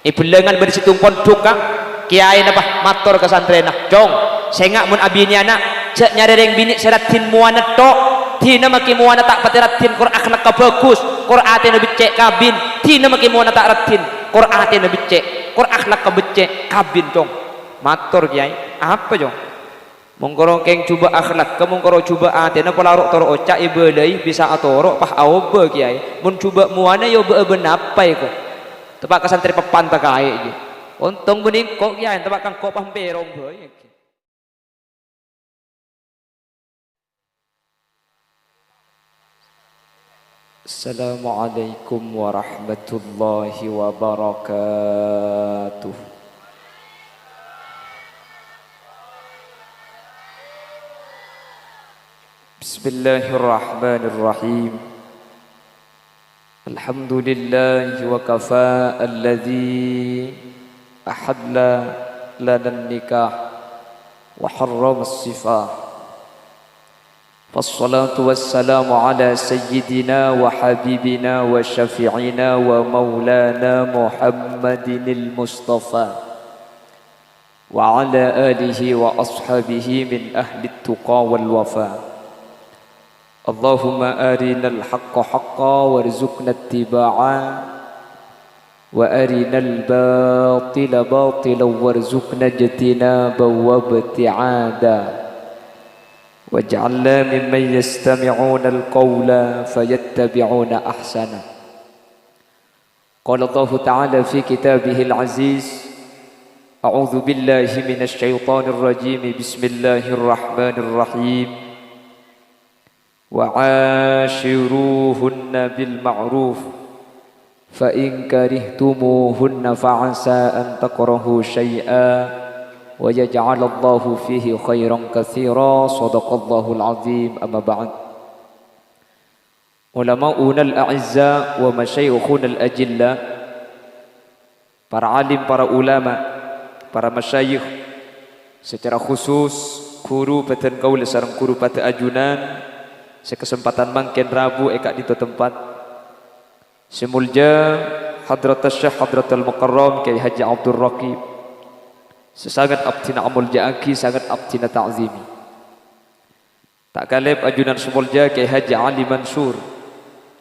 Ipulengan bersitung pondok kah kiai napa matur ke santren nah jong sengak mun abini anak cek nyarereng bini seratin muana tok tina maki muana tak patiratin Qur'an akhlak ka bagus Qur'an teh becek kabin tina maki muana tak ratin Qur'an teh becek Qur'an akhlak ka becek kabin jong matur kiai apa jong mongkoro keng coba akhlak ke mongkoro coba ate na pelarok toro ocak ibelai bisa atorok pah aobe kiai mun coba muana yo be benapai ko tepak ka santri pepan ta kae iki untung kuning kok kiai tepak kang kok pah perong boy Assalamualaikum warahmatullahi wabarakatuh. Bismillahirrahmanirrahim. Alhamdulillahi wa kafa alladhi ahalla lana nikah wa harrama as-sifah. Wassalatu wassalamu ala sayyidina wa habibina wa syafi'ina wa maulana Muhammadinil Mustafa wa ala alihi wa ashabihi min ahli tuqa wal wafa. Allahumma arinal haqqa haqqa warzuqna ittiba'a wa arinal batila batila warzuqna ijtinaba wa ibti'ada. waj'alna mimman yastami'una al-qawla fayattabi'una ahsana. Qala Allah Ta'ala fi kitabihil aziz a'udzu billahi minasy syaithanir rajim bismillahirrahmanirrahim wa 'ashiruhunna bil ma'ruf fa in karihtumuhunna fa'asa an takrahu syai'an wa yaj'alallahu fihi khairan katsira. Shadaqallahul azim. Amma ba'd. Ulama'una al-a'izza wa masyayikhuna al-ajilla, para alim, para ulama, para masyayikh, secara khusus guru beten kaul sareng guru pada ajunan sekesempatan mangken Rabu eka di tempat semulja hadratus syekh hadratul mukarram Kiai Haji Abdul Raqib sesangat abdina amul ja'aki sangat abdina ta'zimi. Tak kalep ajunan semulja Kiai Haji Ali Mansur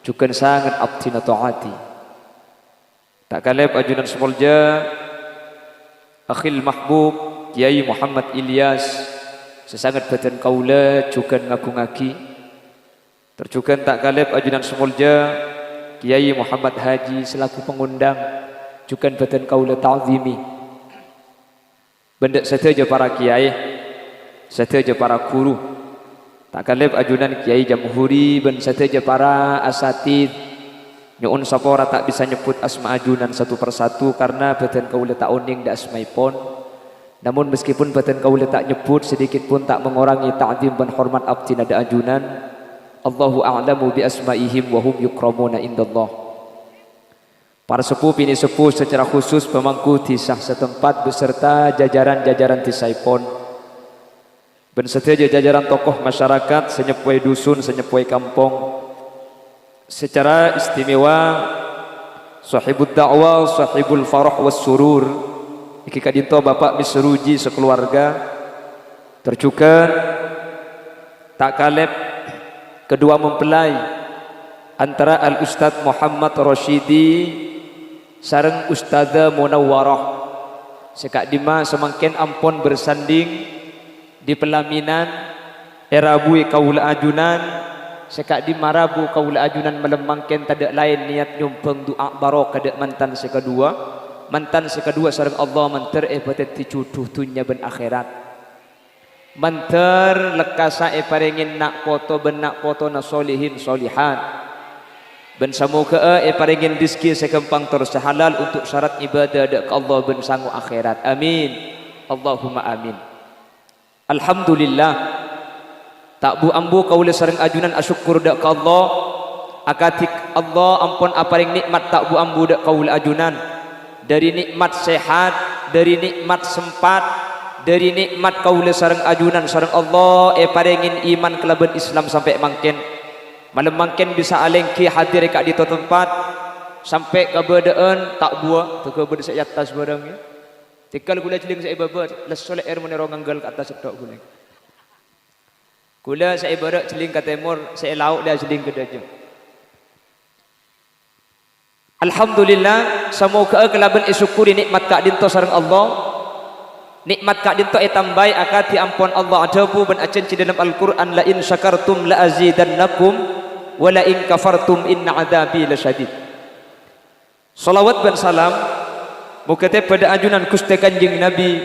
juga sangat abdina ta'ati. Tak kalep ajunan semulja akhil mahbub Kiai Muhammad Ilyas sesangat badan kaula juga ngaku-ngaki. Terjugan tak kalep ajunan semulja Kiai Muhammad Haji selaku pengundang juga badan kaula ta'zimi. Benda saja para kiai, saja para guru, tak kalep ajunan Kiai Jamhuri, ben saja para asatid. Nyuun sapora tak bisa nyebut asma ajunan satu persatu karena badan kaula tak uning da asmaipun. Namun meskipun badan kaula tak nyebut sedikit pun tak mengurangi ta'zim dan hormat abdi nada ajunan. Allahu a'lamu bi asmaihim wa hum yukramuna indallah. Para sepuh ini sepuh secara khusus pemangku tisah setempat beserta jajaran-jajaran tisaipon. Ben setia jajaran tokoh masyarakat senyepuai dusun, senyepuai kampung. Secara istimewa sahibud da'wah, sahibul farah was surur. Iki kadinto Bapak Misruji sekeluarga. Terjukan tak kalep kedua mempelai antara Al-Ustadz Muhammad Rashidi sareng Ustadzah Munawwarah sekak dima semangken ampun bersanding di pelaminan erabui kaula ajunan sekak dima rabu kaula ajunan melemangken tadak lain niat nyumpeng doa barokah dek mantan sekedua sareng Allah menter batet dicuduh dunya ben akhirat menter lekasa paringin nak foto ben nak foto na solihin solihat ben samoga paringin rizki sekempang terus halal untuk syarat ibadah dak Allah ben sangu akhirat. Amin. Allahumma amin. Alhamdulillah. Tak bu ambu kaula sareng ajunan asyukur dak Allah. Akatik Allah ampun aparing nikmat tak bu ambu dak kaula ajunan. Dari nikmat sehat, dari nikmat sempat, dari nikmat kaula sareng ajunan sareng Allah paringin iman kelaban Islam sampai mangken malam mangken bisa alengki hadir kat di tempat sampai ke bedaan tak buat tu ke beda sak atas barangnya tikal kula celing sak ibabat les soleh air meneronganggal ke atas tok kula kula sak ibarat celing ke timur sak laut dia celing ke dajeng. Alhamdulillah semoga kelaban isyukuri nikmat kak dinto sareng Allah nikmat kak dinto tambai akati ampun Allah adabu ban acen ci dalam Al-Qur'an la in syakartum la azidannakum wa la in kafartum inna adzabi lasyadid. Salawat dan salam muga teh pada ajunan Gusti Kanjeng Nabi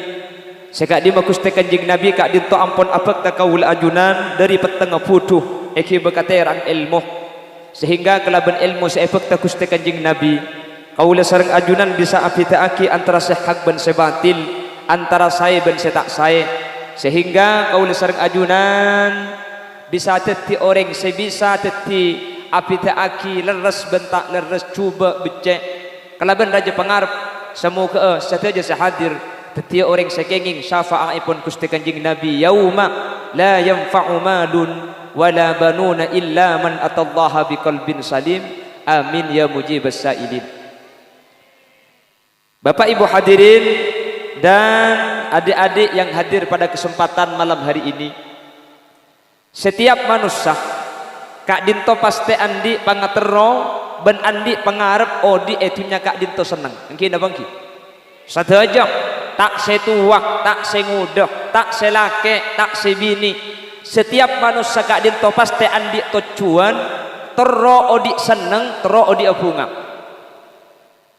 sekak di Gusti Kanjeng Nabi kak dinto ampun apek ta kaul ajunan dari peteng putuh eki bekaterang ilmu sehingga kelaban ilmu seefek ta Gusti Kanjeng Nabi kaula sareng ajunan bisa apitaaki antara sehak ben sebatil antara saya ben setak saya sehingga kaula sareng ajunan bisa teti orang sebisa teti apitaaki leres bentak leres cuba becek kalaban raja pengarap semoga saja sehadir teti orang sekenging syafa'aipun Gusti Kanjeng Nabi yauma la yanfa'u malun wala banuna illa man atallaha biqalbin salim amin ya mujibas sailin. Bapak Ibu hadirin dan adik-adik yang hadir pada kesempatan malam hari ini, setiap manusia kak dinto pasti andi pangatero ben andi pengarep odi etunya kak dinto seneng mungkin apa mungkin saja tak setuak tak sengudah tak selake tak sebini setiap manusia kak dinto pasti andi tujuan tero odi seneng tero odi bunga.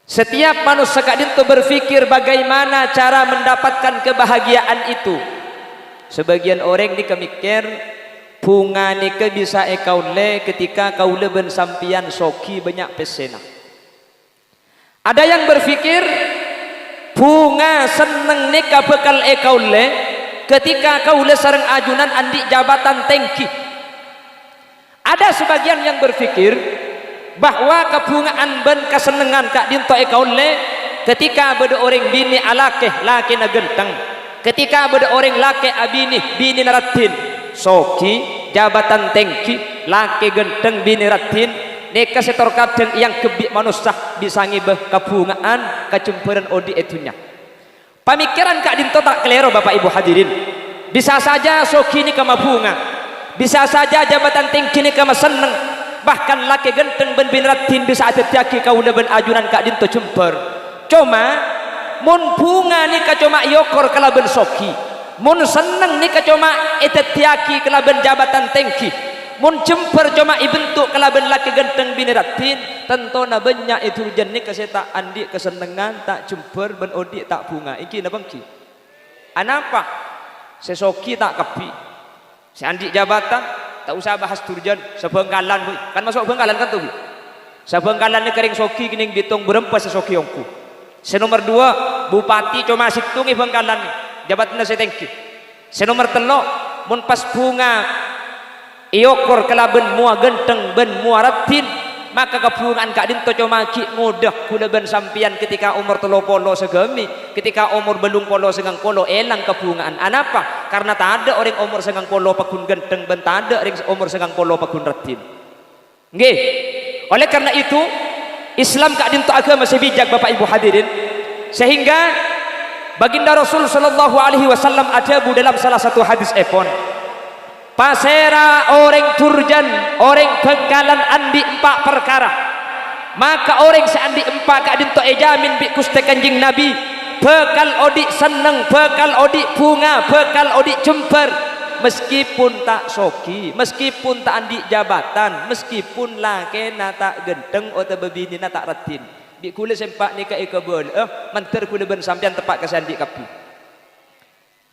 Setiap manusia kak dinto berpikir bagaimana cara mendapatkan kebahagiaan itu. Sebagian orang ni kemikir bunga ni ke bisa ekaule ketika kaule ben sampian soki banyak pesena. Ada yang berpikir bunga seneng ni ka bekal ekaule ketika kaule sareng ajunan andi jabatan tengki. Ada sebagian yang berpikir bahwa kebungaan ben kesenengan kak dinto ekaule ketika beda orang bini alake laki na genteng ketika beda orang laki abini bini naratin soki jabatan tengki laki genteng bini ratin neka setor kadang yang kebik manusia bisa ngibah kebungaan kecemperan odi etunya pemikiran kak dinto tak kelero Bapak Ibu hadirin bisa saja soki ni kama bunga bisa saja jabatan tengki ni kama seneng bahkan laki genteng ben bin ratin bisa atetiaki kaula ben ajunan kak dinto cemper cuma mun bunga ni ka cuma yokor kalaben soki mun seneng ni ka cuma etetiaki kalaben jabatan tengki mun cemper cuma ibentuk kalaben laki genteng bin ratin tentona banyak itu jenis kaseta andi kesenengan tak cemper ben odi tak bunga iki na bangki anapa sesoki tak kepi si andi jabatan tak usah bahas turjan sebengkalan kan masuk bengkalan kan tuh sebengkalan ni kering soki kining bitung berempas sesoki ongku senomor 2 bupati cuma situngi bengkalan ni jabatannya setengki senomor 3 mun pas bunga iokor kelaben mua genteng ben mua ratin maka kebungaan kak dinto cuma ki mudah kula ben sampian ketika umur 30 segemi ketika umur belum polo segang polo elang kebungaan anapa karena tak ada orang umur segang polo pakun genteng ben tak ada orang umur segang polo pakun ratin nggih oleh karena itu Islam kak dinto agama sebijak Bapak Ibu hadirin sehingga baginda Rasul sallallahu alaihi wasallam ada dalam salah satu hadis epon pasera orang turjan orang bengkalan andi 4 perkara maka orang seandi 4 kak dinto ejamin bi Gusti Kanjeng Nabi bekal odi seneng bekal odi bunga bekal odi cemper meskipun tak soki meskipun tak andi jabatan meskipun laki na tak genteng atau bebini na tak ratin bi kula sempak ni ka ikabul manter kula ben sampean tepat ka sandi kapi.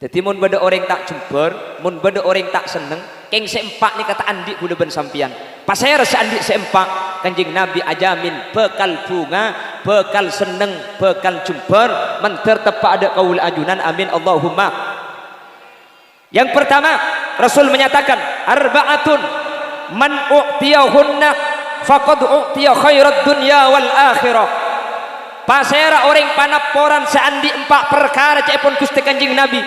Jadi mun beda orang tak jemper, mun beda orang tak seneng, keng seempak ni kata andi kula ben sampian. Pasir seandi seempak, Kanjeng Nabi ajamin bekal bunga, bekal seneng, bekal jemper, menter tepat ada kaul ajunan amin Allahumma. Yang pertama, Rasul menyatakan arba'atun man u'tiyahunna faqad u'tiya khairat dunya wal akhirah. Pasera orang panaporan seandi 4 perkara cepon Gusti Kanjeng Nabi.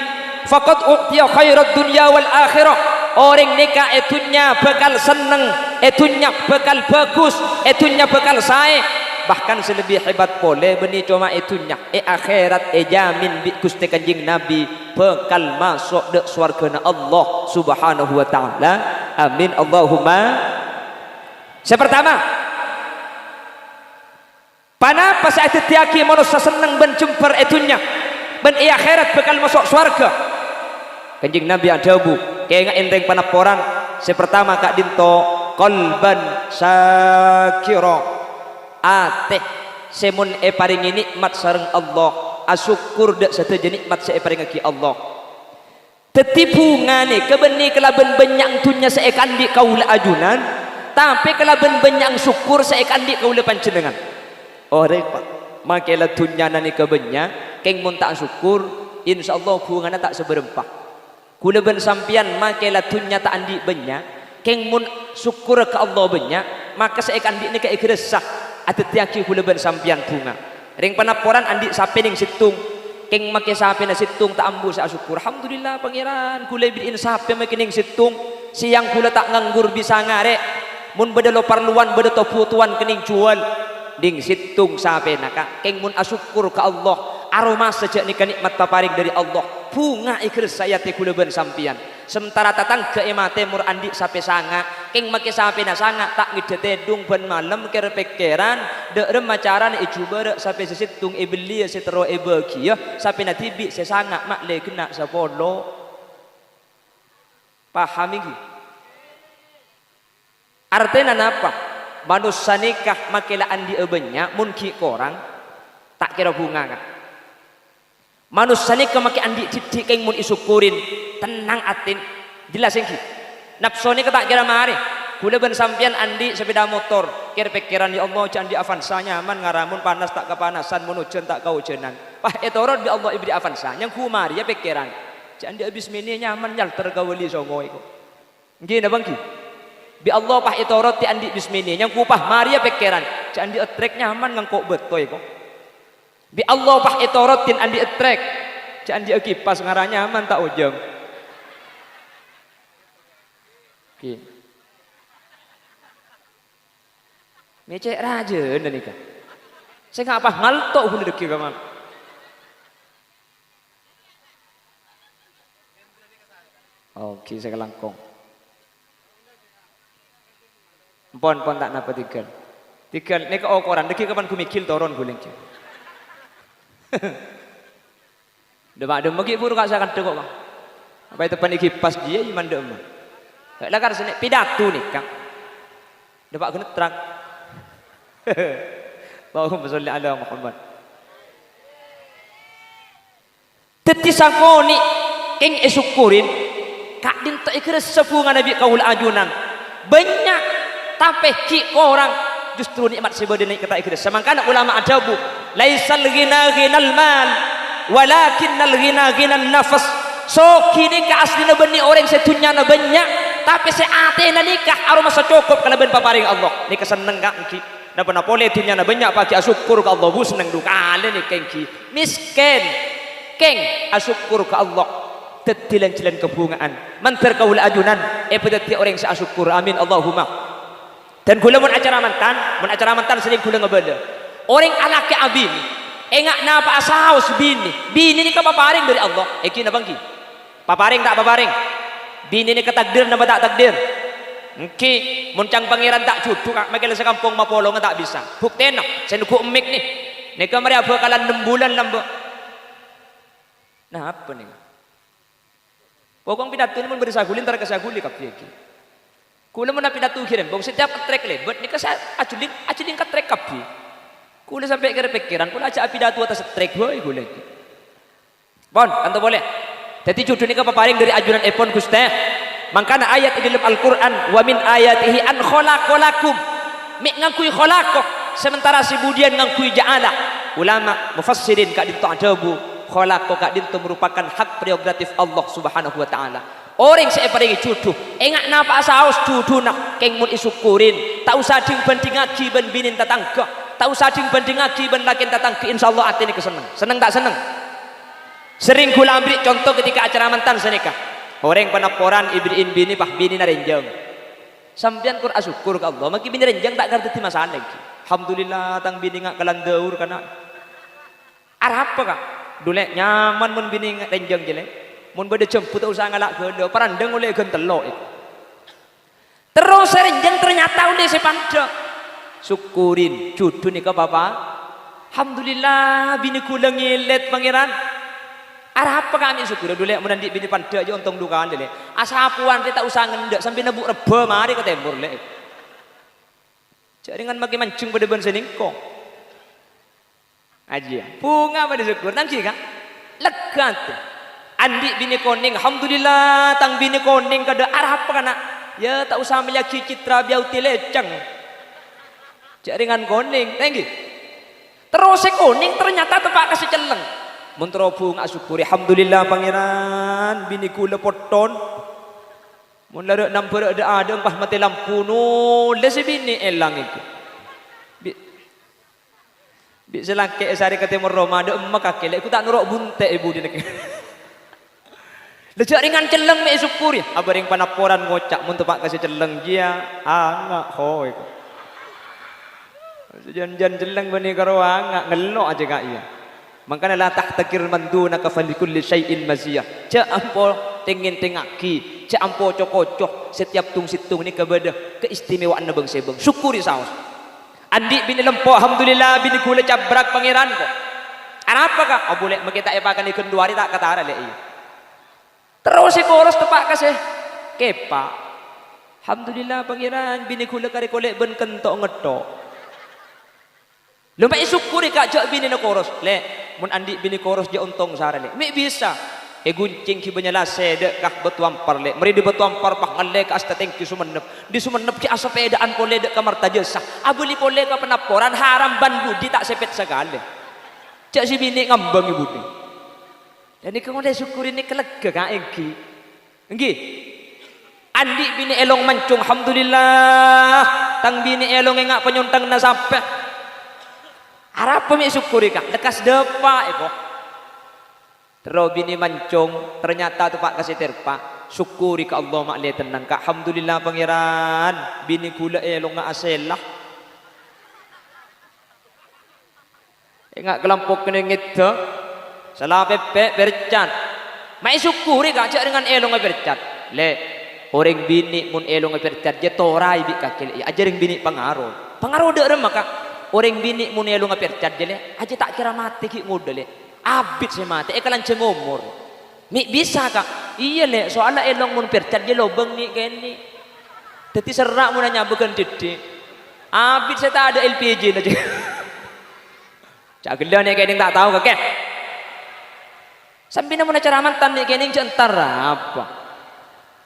Faqad u'tiya khairat dunya wal akhirah orang nikah etunya bekal seneng etunya bekal bagus etunya bekal sae bahkan selebih hebat boleh beni cuma itunya akhirat jamin bi Gusti Kanjeng Nabi bekal masuk de swargana Allah Subhanahu wa taala. Amin Allahumma. Sepertama panapa saat tiaki manusia senang ben jumper itunya ben akhirat bekal masuk swarga. Kanjeng Nabi adabu kayak enteng panaporan sepertama kak dinto qalban syakira ate semun paringi nikmat sareng Allah asyukur dak sateja nikmat saya paringake Allah tetipu ngane kebeni kelaben benyang tunya seekan di kaula ajunan tapi kelaben benyang syukur seekan di kaula panjenengan. Oh repot makela tunya nani kebenya keng mun tak syukur insyaallah hubunganna tak seberempah kula ben sampian makela tunya tak andi benya keng mun syukur ke Allah benya maka seekan di ni ke ikresah atet tiaki kula ben sampian bunga ring panaporan andi sape ning situng keng make sape na situng tak ambu sa syukur alhamdulillah pangeran kula biin sape make ning situng siang kula tak nganggur bisa ngare mun beda lo parluan beda toputuan kening jual ding situng sape naka keng mun asyukur ke Allah aroma sejak nikah nikmat paparing dari Allah bunga ikhlas saya te kula ben sampian sementara tatang ke emate mur andi sape sanga keng make sape na sanga tak ngidete dung ben malam kere pekeran de remacaran ijuber sape sesitung beli setero bagia sape na tibi sesanga mak le kena sapolo paham iki artena napa manusia nikah makela andi ebenya mun ki korang tak kira bunga kan manusia nikah make andi titik keng mun isukurin tenang atin jelas engki nafsu ni tak kira mari kula ben sampian andi sepeda motor kira pikiran ya Allah jan di Avanza nyaman ngaramun panas tak kepanasan mun ujen tak kaujenan pah etorot di Allah ibri Avanza yang ku mari ya pikiran jan di abis mini nyaman nyal tergawali songo iku nggih na bangki bi Allah pah etorot ti andi bismini yang ku pah mari ya pikiran jan di trek nyaman ngangkok beto iku bi Allah pah etorotin andi etrek jan di kipas ngaranya aman tak ujung ki mecek raja nika saya ngapa ngaltok hulu deki kaman oke saya kelangkong pon tak napa tiga nika ukuran deki kapan kumikil toron guling demak dem bagi puru kak saya akan tengok bang apa itu panik kipas dia iman dem lah kan sini pidato nih kak demak kena terang Allahumma sholli ala Muhammad teti sakoni keng esyukurin kak dinta ikhlas sepungan nabi kaul ajunan banyak tapi ki orang justru nikmat sebeda naik kata ikhlas semangkana ulama ajabu laisal ghina ghinal mal walakinnal ghina ghinan nafas so kini ka aslina beni orang setunya na banyak tapi seate na nikah aroma cukup kalau ben paparing Allah nikah seneng gak ki na pernah boleh tunya na banyak pagi asyukur ke Allah bu seneng dukale ni kengki miskin keng asyukur ke Allah tetilan-tilan kebungaan mantar kaul ajunan pedati orang asyukur amin Allahumma. Dan kula mun acara mantan sering kula ngebeda orang anak ke abin engak napa asaus bini ni ka paparing dari Allah iki na bangki paparing tak paparing bini ni ketakdir napa tak takdir engki mun cang pangeran tak cucu kak makele sa kampung mapolong tak bisa buktena sen ku emik nih nika mari bakalan 6 bulan lambo nah apa nih pokong pidato ni mun beri sagulin tar kasaguli kapye iki kula mun pidato kirim bang setiap trek lebet nika sa acudin ka trek kapye kula sampai ke pikiran kula aja pidato atas trek boy kula iki bon anto boleh jadi judul nika paparing dari ajunan epon Gusti mangkana ayat di dalam Al-Qur'an wa min ayatihi an khalaqalakum mik ngangkui khalaqo sementara si budian ngangkui ja'ala ulama mufassirin kak dinto ajabu khalaqo kak dinto merupakan hak prerogatif Allah Subhanahu wa taala orang saya paringi cudu engak napa saos cuduna keng mun isukurin tak usah ding bandingaki ben binin tatangga tak usah ding bandingaki ben lakin tatangga insyaallah atine keseneng seneng tak seneng sering kula ambil contoh ketika acara mantan senikah orang panaporan ibriin bini pah bini na renjang sampean kur asyukur ke Allah maki bini renjang tak ngerti masalah lagi Alhamdulillah tang bini ngak kalandaur kana. Arab apa kak? Dulek nyaman mun bini ngak tenjeng jelek. Mun bade jemput usah ngalak gede, parandeng oleh gen telok itu. Terus renjeng ternyata oleh sepandek. Syukurin judu nih ke bapak. Alhamdulillah bini kula ngilet pangeran. Arab apa kami syukur dulek mun ndik bini pandek aja untung dukaan dele. Asapuan tak usah ngendek sampai nebuk reba mari ke tembur lek. Jaringan makin mancung pada ben seningkong. Aja. Bunga pada syukur tangki kan? Lega tuh. Andi bini koning, alhamdulillah tang bini koning kada Arab kana. Ya tak usah melihat citra biauti leceng. Jaringan koning, tangki. Terus koning ternyata tepak kasih celeng. Menterobu ngak syukuri, alhamdulillah pangeran bini kula poton. Mun lara nampak ada empah mati lampu nu, lesi bini elang itu. Bi selangke sari ke timur Roma ada emak kaki lek ku tak nurok bunte ibu di negeri. Lejak ringan celeng me syukuri. Abaring panaporan ngocak mun tepak kasih celeng dia angak hoi. Sejan-jan celeng bani karo angak ngelok aja kak iya. Makanya la tahtakir manduna ka falikulli syai'in maziyah. Cak ampo tengin tengaki, cak ampo cokocok setiap tung situng ni kepada keistimewaan bang sebang. Syukuri saos. Andi bini lempo alhamdulillah bini kula cabrak pangeran ko. Apa kah? Oh boleh makita epakan ikun duari tak kata ada iya. Terus koros tepak kasih kepa. Alhamdulillah pangeran bini kula kari kolek ben kentok ngetok. Lumai syukuri kak jak bini na koros. Le, mun andi bini koros dia untung sara le. Mi bisa. Guncing ki benyalase dek kah betuampar le. Meri di betuampar pak ngalle ka asta tengki sumenep. Di sumenep ki asa pedaan kole dek kamar tajasa. Abuli kole ka penaporan haram ban budi tak sepet segala. Jak si bini ngambang ibu ni. Jadi kemudian syukuri ni kelega kak engki. Engki. Andi bini elong mancung alhamdulillah. Tang bini elong engak penyontang na sampai. Arab pemi syukuri kak, lekas depa eko. Terus bini mancung, ternyata tu pak kasih terpa. Syukuri ke Allah mak le tenang kak. Alhamdulillah pangeran, bini kula elong ngak aselah. Engak kelampok kena ngita, salah pepe bercat. Mai syukuri kak cak dengan elong bercat. Le, orang bini mun elong bercat, dia torai bi kakil. Ajaring bini pengaruh, pengaruh dek remak kak. Orang bini mun elu ngapercat jele aja tak kira mati ki ngudele abit se mati kalan cengomor mi bisa kak iya le soalnya elong mun percat je lobeng ni geni dadi serak mun nanya bukan dede abit saya tak ada LPG aja cak gelan ni geni tak tahu kakek sambil mun acara mantan ni geni jentar apa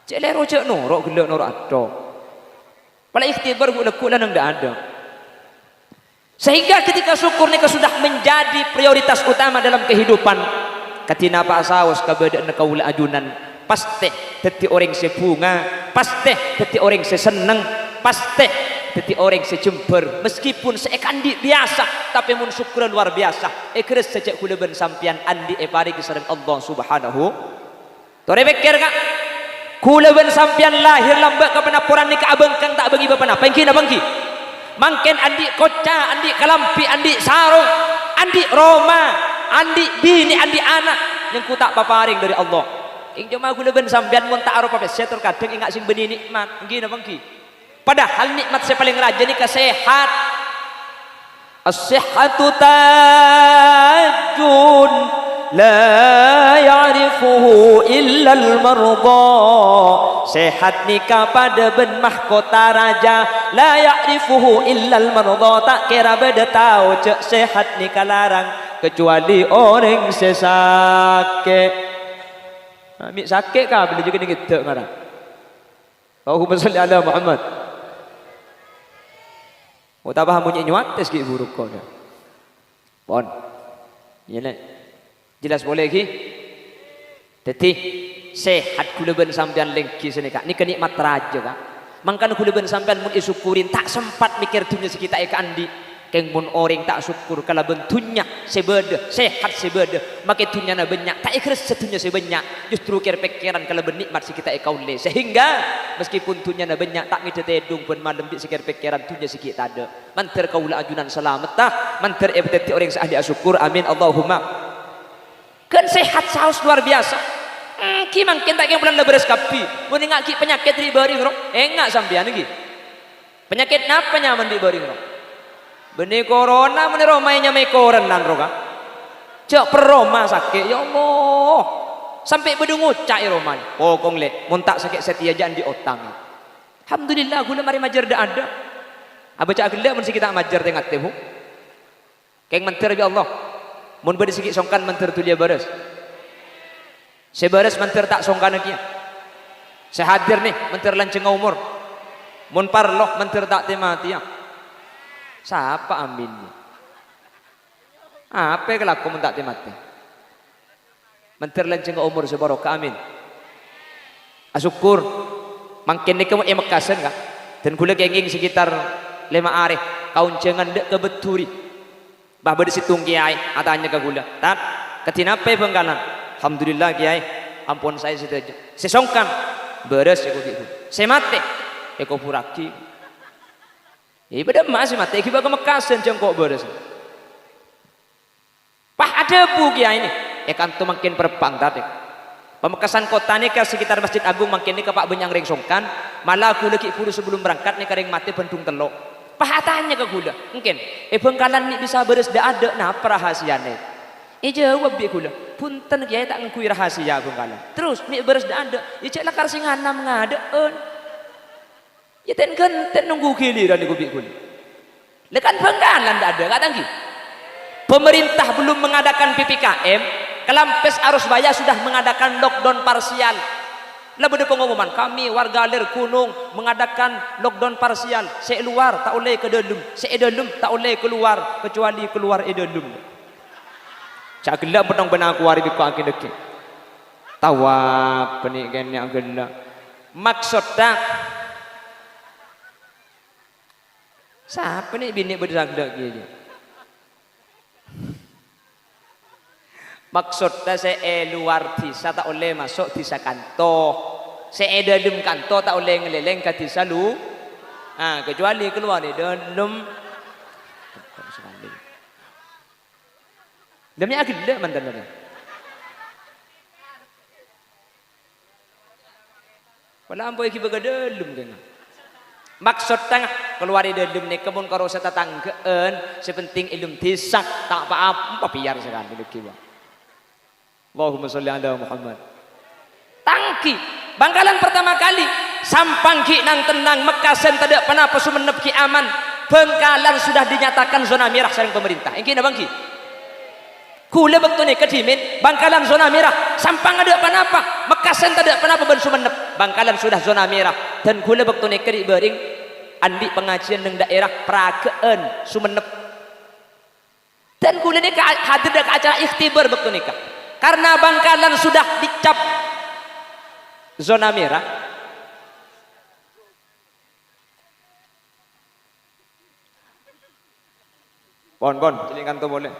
jele rojak norok gelan norok ado pala ikhtibar gula kula nang dak ada. Sehingga ketika syukur ni sudah menjadi prioritas utama dalam kehidupan. Katina pak saus kabeda nekaula ajunan. Pasti teti orang sebunga, pasti teti orang seseneng, pasti teti orang sejember. Meskipun seekandi biasa, tapi mun syukur luar biasa. Ekres sejak kula ben sampian andi epari kisareng Allah Subhanahu. Tore bekir kak. Kula ben sampian lahir lambak ke penapuran ni ka abang kang tak bagi bapa napa. Engki na bangki. Mangken andi koca, andi kalampi, andi sarung, andi Roma, andi bini, andi anak yang ku tak paparing dari Allah. Ing cuma gula ben sampean mun tak aro apa saya terkadang ingat sing beni nikmat. Nggih napa nggih? Padahal nikmat saya paling raja ni kesehat. As-sihhatu tajun la ya'rifuhu illa al-marda. Sehat nikah pada ben mahkota raja la ya'rifuhu illa al-marda. Tak kira beda tahu cek sehat nikah larang kecuali orang sesake. Amik sakit kah bila juga ni kita ngarang. Allahumma salli ala Muhammad. Oh tak paham bunyi nyuat tes ki buruk kau dah. Pon. Iya jelas boleh ki. Teti sehat kula ben sampean lengki sini kak. Ni kenikmat raja kak. Mangkan kula ben sampean mun isyukurin tak sempat mikir dunia sekitar eka andi. Keng mun orang tak syukur kalau bentunya sebeda sehat sebeda makin tunya na banyak tak ikhlas setunya sebanyak justru kira pikiran kalau bernikmat si kita ekaule sehingga meskipun tunya na banyak tak ngide tedung pun malam di sikir pikiran tunya sikit tak ada manter kaula ajunan selamat tak manter ebteti orang sahli syukur amin Allahumma kan sehat saus luar biasa ki mangkin tak yang bulan leberes kapi mun ngak ki penyakit di baring ro enggak sampean iki penyakit napa nyaman di baring ro benih corona benih romanya nyamai koran dan roga cak peroma sakit ya Allah sampai bedungut cak romanya pokong le montak sakit setia jangan di otang alhamdulillah gula mari majar dah ada abaca agenda mun kita majar tengah temu keng mentir bi Allah mun bade sikit songkan mentir tu dia bares sebares mentir tak songkan lagi sehadir nih mentir lanceng umur mun parloh mentir tak temati ya siapa ambilnya? Apa yang kelaku mentak mati? Mentir lanceng umur sebarokah amin. Asyukur makin ni kamu emakasan kah? Dan kula kenging sekitar 5 hari kaun cengan dek ke beturi. Bah bade situng kiai atanya ke kula. Tat ketinape Bengkalan? Alhamdulillah kiai ampun saya saja. Sesongkan beres eko gitu. Saya mati eko puraki. Ya ibadah masih mati kita kemekasan jengkok beres. Pah ada bu kiai ini. Kan tu makin perpang tadi. Pemekasan kota ni ke sekitar Masjid Agung makin ni ke Pak Benyang ring songkan. Malah aku lagi puluh sebelum berangkat ni kering mati bentung telok. Pah tanya ke gula. Mungkin Bengkalan ni bisa beres dah ada. Nah rahasianya. Jawab bi gula. Punten kiai tak ngakui rahasia Bengkalan. Terus ni beres dah ada. Cek lakar singana mengadaan. Ya ten nunggu giliran di kubik kulit. Lekan Bengkalan tidak ada, nggak tanggi. Pemerintah belum mengadakan PPKM, Kelampes Arus Baya sudah mengadakan lockdown parsial. Lah beda pengumuman kami warga Ler Gunung mengadakan lockdown parsial. Saya luar tak boleh ke dalam, saya dalam tak boleh keluar kecuali keluar dalam. Cak gelap benang benang aku hari biku akin deki. Tawab penikan yang gelap. Maksudnya siapa ni bini berdak-dak gini? Maksudnya saya luar desa tak boleh masuk desa kantor. Saya dalam kantor tak boleh ngeleleng ke desa lu. Kecuali keluar di dalam. Demi agak mantan ada. Walau ampai kita berdalam dengan. Maksudnya keluar dari dalam ni kemun karo tetanggaan sepenting ilmu desa tak apa-apa biar sekali kiwa. Allahumma sholli ala Muhammad. Tangki Bangkalan pertama kali sampang ki nang tenang Mekasen tidak pernah sumenep ki aman. Bengkalan sudah dinyatakan zona merah sareng pemerintah. Engki na bangki. Kula bektune kedimin Bangkalan zona merah sampang ada apa-apa. Mekasen tidak pernah ben sumenep. Bangkalan sudah zona merah dan kula bektune kedi bering andi pengajian nang daerah Pragaan Sumenep. Dan kula ni hadir ke acara ikhtibar bektune ka. Karena Bangkalan sudah dicap zona merah. Bon, cilingan tu boleh.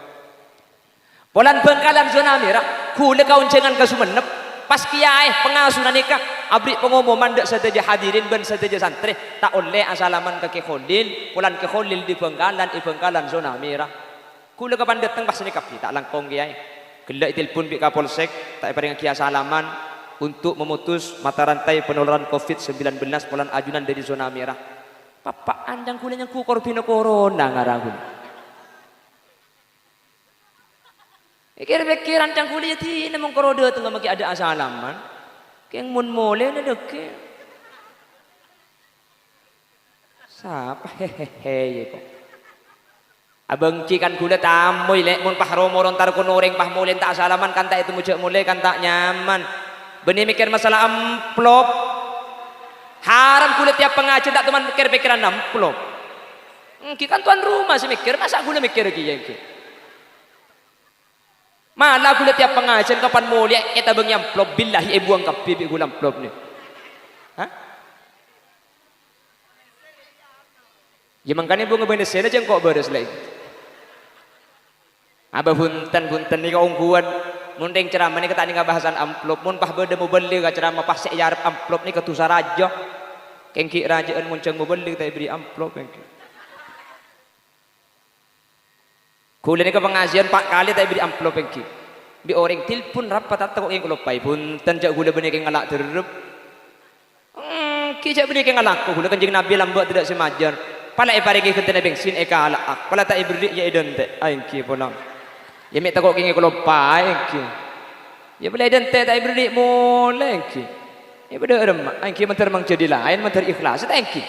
Polan Bengkalan zona merah, kule kaun cengan ke Sumenep, pas kiai pengasuhan nikah, abri pengumuman dak sateja hadirin ben sateja santri, tak oleh asalaman ke Kholil, polan ke Kholil di Bengkalan zona merah. Kule kapan datang pas nikah tak langkong kiai. Gelak telepon bi Kapolsek, tak paring kiai asalaman untuk memutus mata rantai penularan COVID-19 polan ajunan dari zona merah. Papa anjang kule yang ku korbino corona ngarang. Kira-kira cang kuliah ti namang korode tengah maki ada asalaman. Keng mun mole na deke. Sapa hehehe kok. Abang cikan kuliah tamoy lek mun pahromo ron tar kuno reng pah mole tak asalaman kan tak itu mujak mole kan tak nyaman. Benih mikir masalah amplop. Haram kuliah tiap pengajian tak teman mikir pikiran amplop. Kan tuan rumah sih mikir masa kuliah mikir kiye. Malah aku tiap pengajian kapan mau lihat kita bang yang plop billahi buang ke pipi gulam plop ni. Hah? Ya makanya bunga benes sana jengkok beres lagi. Abah bunten ni kau ungguan. Munding ceramah ni kata ni bahasan amplop. Mun pah beda mau beli ka ceramah pas sek yarap amplop ni ketusar raja. Kengki rajaan munceng mau beli kita beri amplop kengki. Kuliah ni ke pengajian 4 kali tak beri amplop kengki. Bi orang tilpun rapat atau yang kelopai punten jak gula benih keng ngalak terep. Ki jak benih keng ngalak ko gula kanjeng Nabi lambat tidak semajar. Pala e parigi kentena bensin e kalak. Pala tak beri ya idente. Aingki pulang. Ya mek takok keng kelopai engki. Ya boleh idente tak beri mulai engki. Ya beda remak. Aingki mentar mang jadi lain mentar ikhlas tak engki.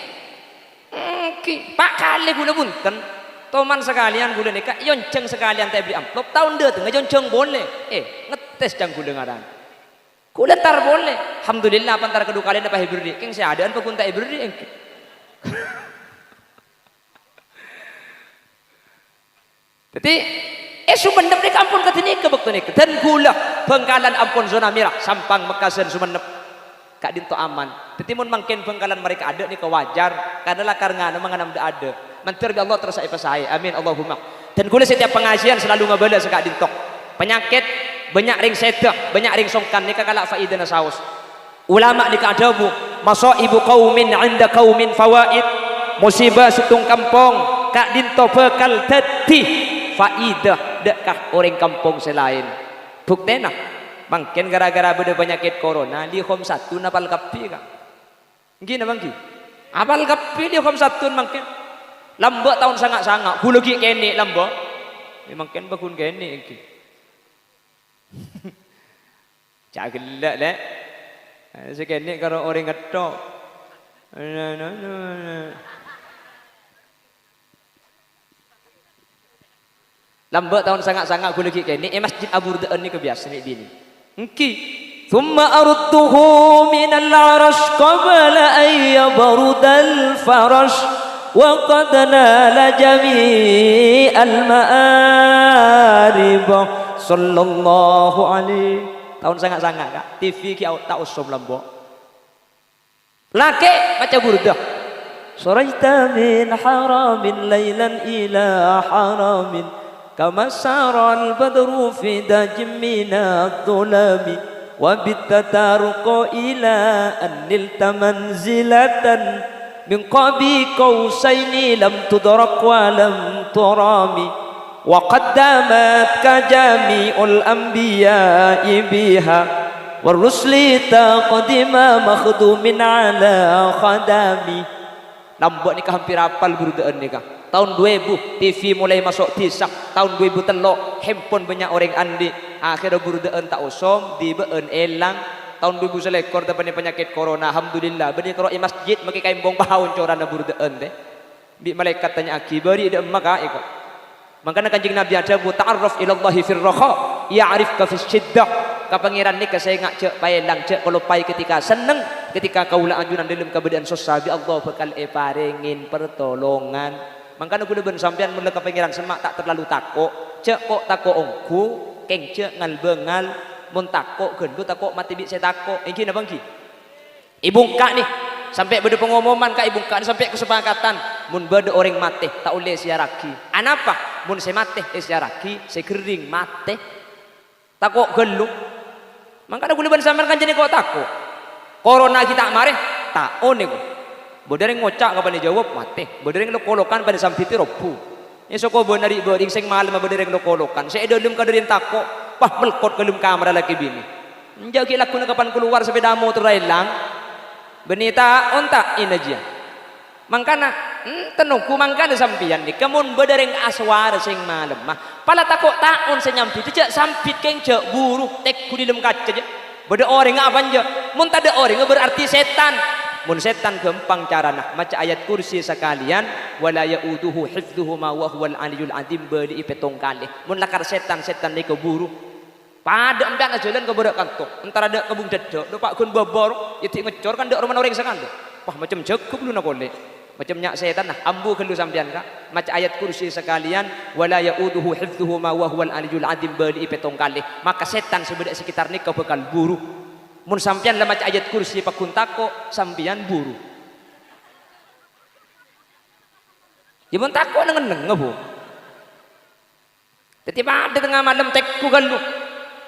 Engki 4 kali gula punten. Toman sekalian gula nikah, yonceng sekalian tak beri amplop. Tahun dia tengah yonceng boleh. Ngetes jang gula ngaran. Gula tar boleh. Alhamdulillah pantar kedua kalian dapat beri. Keng seadaan pun tak beri. Jadi, Sumenep ni kampun katini ke bekto ni. Dan gula Bengkalan ampun zona merah, Sampang Mekasan Sumenep. Kak dinto aman. Jadi mun mangken Bengkalan mereka ada ni kewajar karena lakar ngana menganam ada. Mantir bi Allah terus saya. Amin Allahumma. Dan gula setiap pengajian selalu ngabala sekak dintok. Penyakit banyak ring sedah, banyak ring songkan ni kalak faidana saus. Ulama ni kadabu, masaibu qaumin 'inda qaumin fawaid. Musibah situng kampung kak dinto bekal tadi faidah dekkah orang kampung selain. Buktena mungkin gara-gara beda penyakit corona li khom satu napal kapi ka. Gini bangki. Apal kapi li khom satu mungkin. Lambak tahun sangat-sangat, gula ki kene lambak. Mungkin bakun kene iki. Cak gelak lek. Sekene karo orang ngetok. Lambak tahun sangat-sangat gula ki kene masjid Abu Ridaan ni kebiasaan ni bini. Engki thumma arudtuhu min al-arash qabla an yabrudal farash. وقد نال جميع المآرب صلى الله عليه. Tahun sangat-sangat kak TV ki tak usum lambo laki baca burdah suraita min haramin laylan ila haramin kama saral badru fi dajim min adh-dhulami wa bittatarqu ila an nilta manzilatan min qabi qausaini lam tudrak wa lam turami wa qaddamat ka jami'ul anbiya'i biha war rusli taqdima makhdumin ala khadami. Lambak ni hampir hafal burdaan ni kah. Tahun 2000 TV mulai masuk tisak, tahun 2003 handphone banyak orang andi. Akhirnya burdaan tak usum di beun elang. Tahun 2000 selekor depan penyakit corona. Alhamdulillah bani karo masjid make kaimbong bahaun corana burdaan teh. Bi malaikat tanya aki bari de maka ikut. Makanya kanjeng Nabi ada bu ta'arraf ila Allah fir raha ya'rifka fis syiddah. Ka pangeran ni ka saya ngak cek paelang cek kalau pai ketika seneng, ketika kaula anjuran dalam keadaan susah bi Allah bakal paringin pertolongan. Makanya kudu ben sampean mun ka pangeran semak tak terlalu takok. Cek kok takok ongku, keng cek ngal bengal. Mun takok gendut takok mati bi saya takok iki napa ki ibu kak nih sampai beda pengumuman kak ibu kak sampai kesepakatan mun beda orang mati tak boleh siaraki anapa mun saya mati siaraki saya kering mati takok gelu makanya kuliah ban sampean kan jadi kok takok corona kita mareh tak one kok bodering ngocak kapan dijawab mati bodering lo kolokan pada sampiti robu esok kok benari bodering sing malam bodering lo kolokan saya dalam kadarin takok pah melkot kelum kamera lagi bini menjauh laku kapan keluar sepeda motor hilang benita onta inaja mangkana tenungku mangkana sampian ni kemun bedereng aswar sing malam mah pala takok taun senyampi cek sampit keng cek buru tek ku di dalam kaca je beda orang apa aja mun tada orang berarti setan mun setan gampang carana maca ayat kursi sekalian wala yauduhu hifdzuhuma wa huwal aliyul azim beli petong kali mun lakar setan ni keburu pada empat jalan ke bodak kantuk antara ada kebun dedok do pak kun bobor itu ngecor kan dek rumah orang sekali wah macam jago belum nak boleh macam nyak setan nah ambu kelu sampean kak maca ayat kursi sekalian wala yauduhu hifdzuhuma wa huwal aliyul azim beli petong kali maka setan sebedak sekitar ni kau bakal buru mun sampean lah maca ayat kursi pakun tako sampean buru Jemon takut neng bu. Tiba-tiba ada tengah malam tekku galu.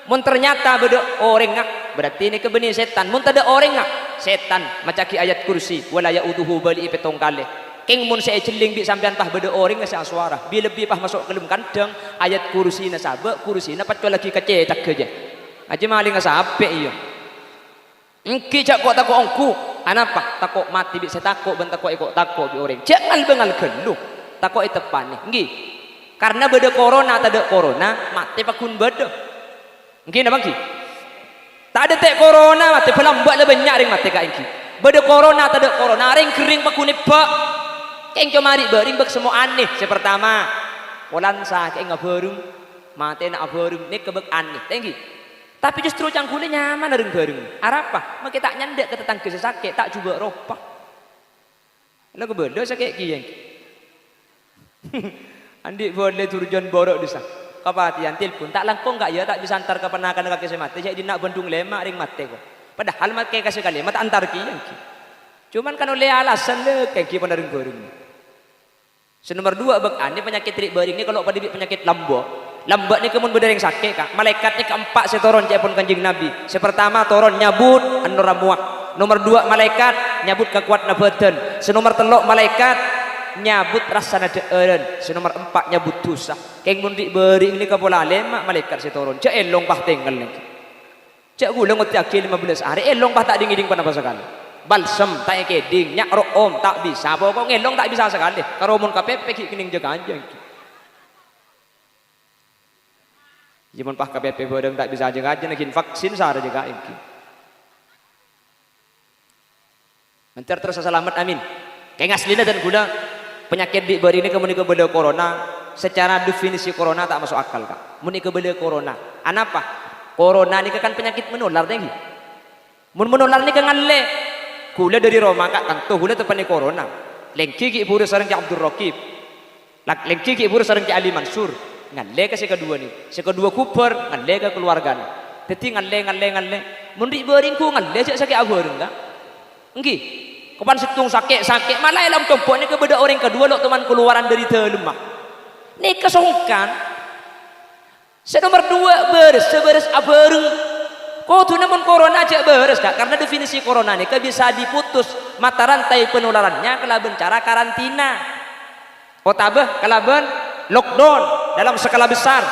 Mun ternyata beda orang ngak, berarti ini kebenih setan. Mun tak ada orang ngak, setan macaki ayat kursi wala yauduhu bali petong kali. Keng mun saya celing bi sampean pah beda orang ngasa suara. Bi lebih pah masuk ke dalam kandang ayat kursi na sabe, kursi na patko lagi kecetak aja. Aja maling ngasa ape iyo. Engki cak kok takut ongku. Anapa? Takut mati bi saya takut ben takut ikut takut bi orang. Jangan bengal gelu. Takut itu panik. Nggih. Karena beda corona tak ada corona, mati pakun beda. Nggih napa nggih? Tak ada tek corona mati pelambat le banyak ring mati ka engki. Beda corona tak ada corona ring kering pakune pak. Keng comari bering bek semua aneh. Pertama, walansa keng ngabeurung mati nak abeurung nek kebek aneh. Tenggi. Tapi justru cangkule nyaman ring beurung. Arapa? Mak tak nyandek ke tetangga sakit tak coba ropah. Lah kebeda sakit ki engki. Andi boleh turjon borok desa. Kapatian telepon tak langkong enggak ya tak bisa antar ke penakan kaki saya mati. Jadi nak Bandung lemak ring mati kok. Padahal mat kayak kasih kali mat antar ki yang ki. Cuman kan oleh alasan le kayak ki pada ring borong. Senomor 2 bek ane penyakit rik bering ni kalau pada penyakit lambok. Lambok ni kemun bedereng sakit kak. Malaikat ni keempat setoron cepon kanjeng Nabi. Sepertama toron nyabut anu ramuak. Nomor 2 malaikat nyabut kekuat na badan. Senomor 3 malaikat nyabut rasa nada eren. Senomor 4 nyabut dosa. Keng mun dik bering ni kapola lemak malaikat setoron. Cak elong pah tinggal ni. Cak gula ngoti akil 15 hari elong pah tak dingiding pada sekali. Balsem tak keding nyak room tak bisa. Pokok ngelong tak bisa sekali. Karo mun KPP ki kening jaga anjing. Jaman pah KPP bodeng tak bisa jaga anjing lagi vaksin sar jaga iki. Mentar terus selamat amin. Kayak ngaslina dan gula penyakit di bari ini kemudian kebeda corona. Secara definisi corona tak masuk akal kak. Muni kebeda corona. Anapa? Corona ini kan penyakit menular nih. Mun menular ni kan ngalle. Kula dari Roma kak kanto kula tepani corona. Lengki ki iburu sareng ki Abdul Raqib. Lengki ki iburu sareng ki Ali Mansur. Ngalle ke kedua ni. Kedua Cooper ngalle ke keluarga ni. Dadi ngalle. Mun ri beringku ngalle cak sakit abeureng kak. Engki. Kapan situng sakit malah dalam tompok ni kebeda orang kedua lo teman keluaran dari telemah. Ni kesongkan. Senomor 2 beres abeureng. Kau tu namun corona aja beres kak, karena definisi corona ini bisa diputus mata rantai penularannya kalaben cara karantina. Otabeh kalaben lockdown dalam skala besar.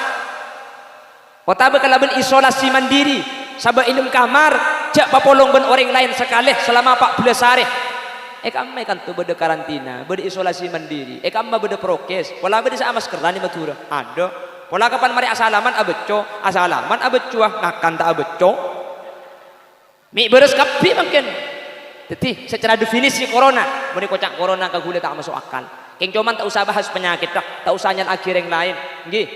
Otabeh kalaben isolasi mandiri. Sabah ilum kamar, jak papolong ben orang lain sekali selama 14 hari. Kami kan tu beda karantina, beda isolasi mandiri. Kami beda prokes. Wala beda sama maskeran di matura. Ada. Pola kapan mari asalaman abeco ngakan tak abeco. Mi beres kapi mungkin. Jadi secara definisi corona, mari kocak corona kagule tak masuk akal. Keng cuman tak usah bahas penyakit dah, tak usah nyan akhir yang lain. Nggih.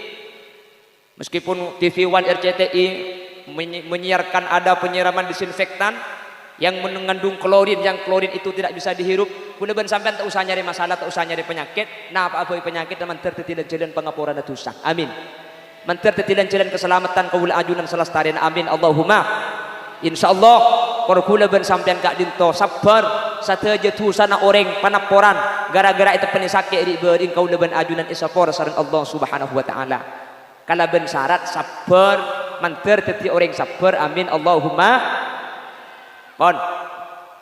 Meskipun TV One RCTI menyiarkan ada penyiraman disinfektan yang mengandung klorin, yang klorin itu tidak bisa dihirup. Kula ben sampean tak usah nyari masalah, tak usah nyari penyakit. Nah apa penyakit dan manter tetilan jalan pengapuran dosa. Amin. Manter tetilan jalan keselamatan kaula ajunan selestarian. Amin. Allahumma. Insyaallah kalau kula ben sampean kak dinto sabar sateja tusana orang panaporan gara-gara itu penisake ri beuring kaula ben ajunan isapor sareng Allah Subhanahu wa taala. Kala ben syarat sabar manter teti orang sabar. Amin. Allahumma. Kon,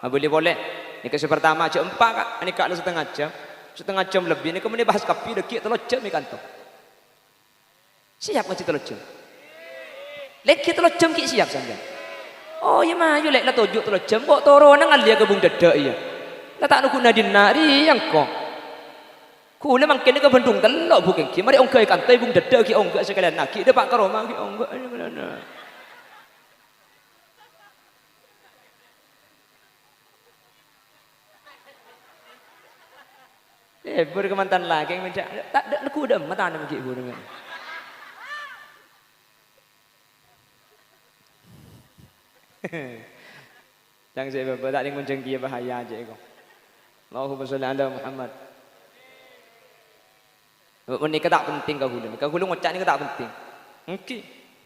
boleh. Ini kasih pertama aja 4 kak, ini kak setengah jam lebih. Ini kemudian bahas kapi dekik 3 jam ni kantor. Siap macam 3 jam. Leki 3 jam ki siap saja. Oh ya mah, yo lek lah 7 jam. Kok toro nang alia kebung dadak iya. Lah tak nuku nadin nari yang kok. Kula mangkene ke Bandung telok bukan ki. Mari onggai kantai bung dadak ki onggai sekalian nak ki depak karo mah ki onggai. Berkemantan lagi yang mencak tak ada aku dah mata nak pergi ibu dengan. Jangan saya bapak tak dengan jengki bahaya aja kau. Allahumma sholli ala Muhammad. Menikah tak penting kau hulu. Kau hulu ngocak ni tak penting. Okey.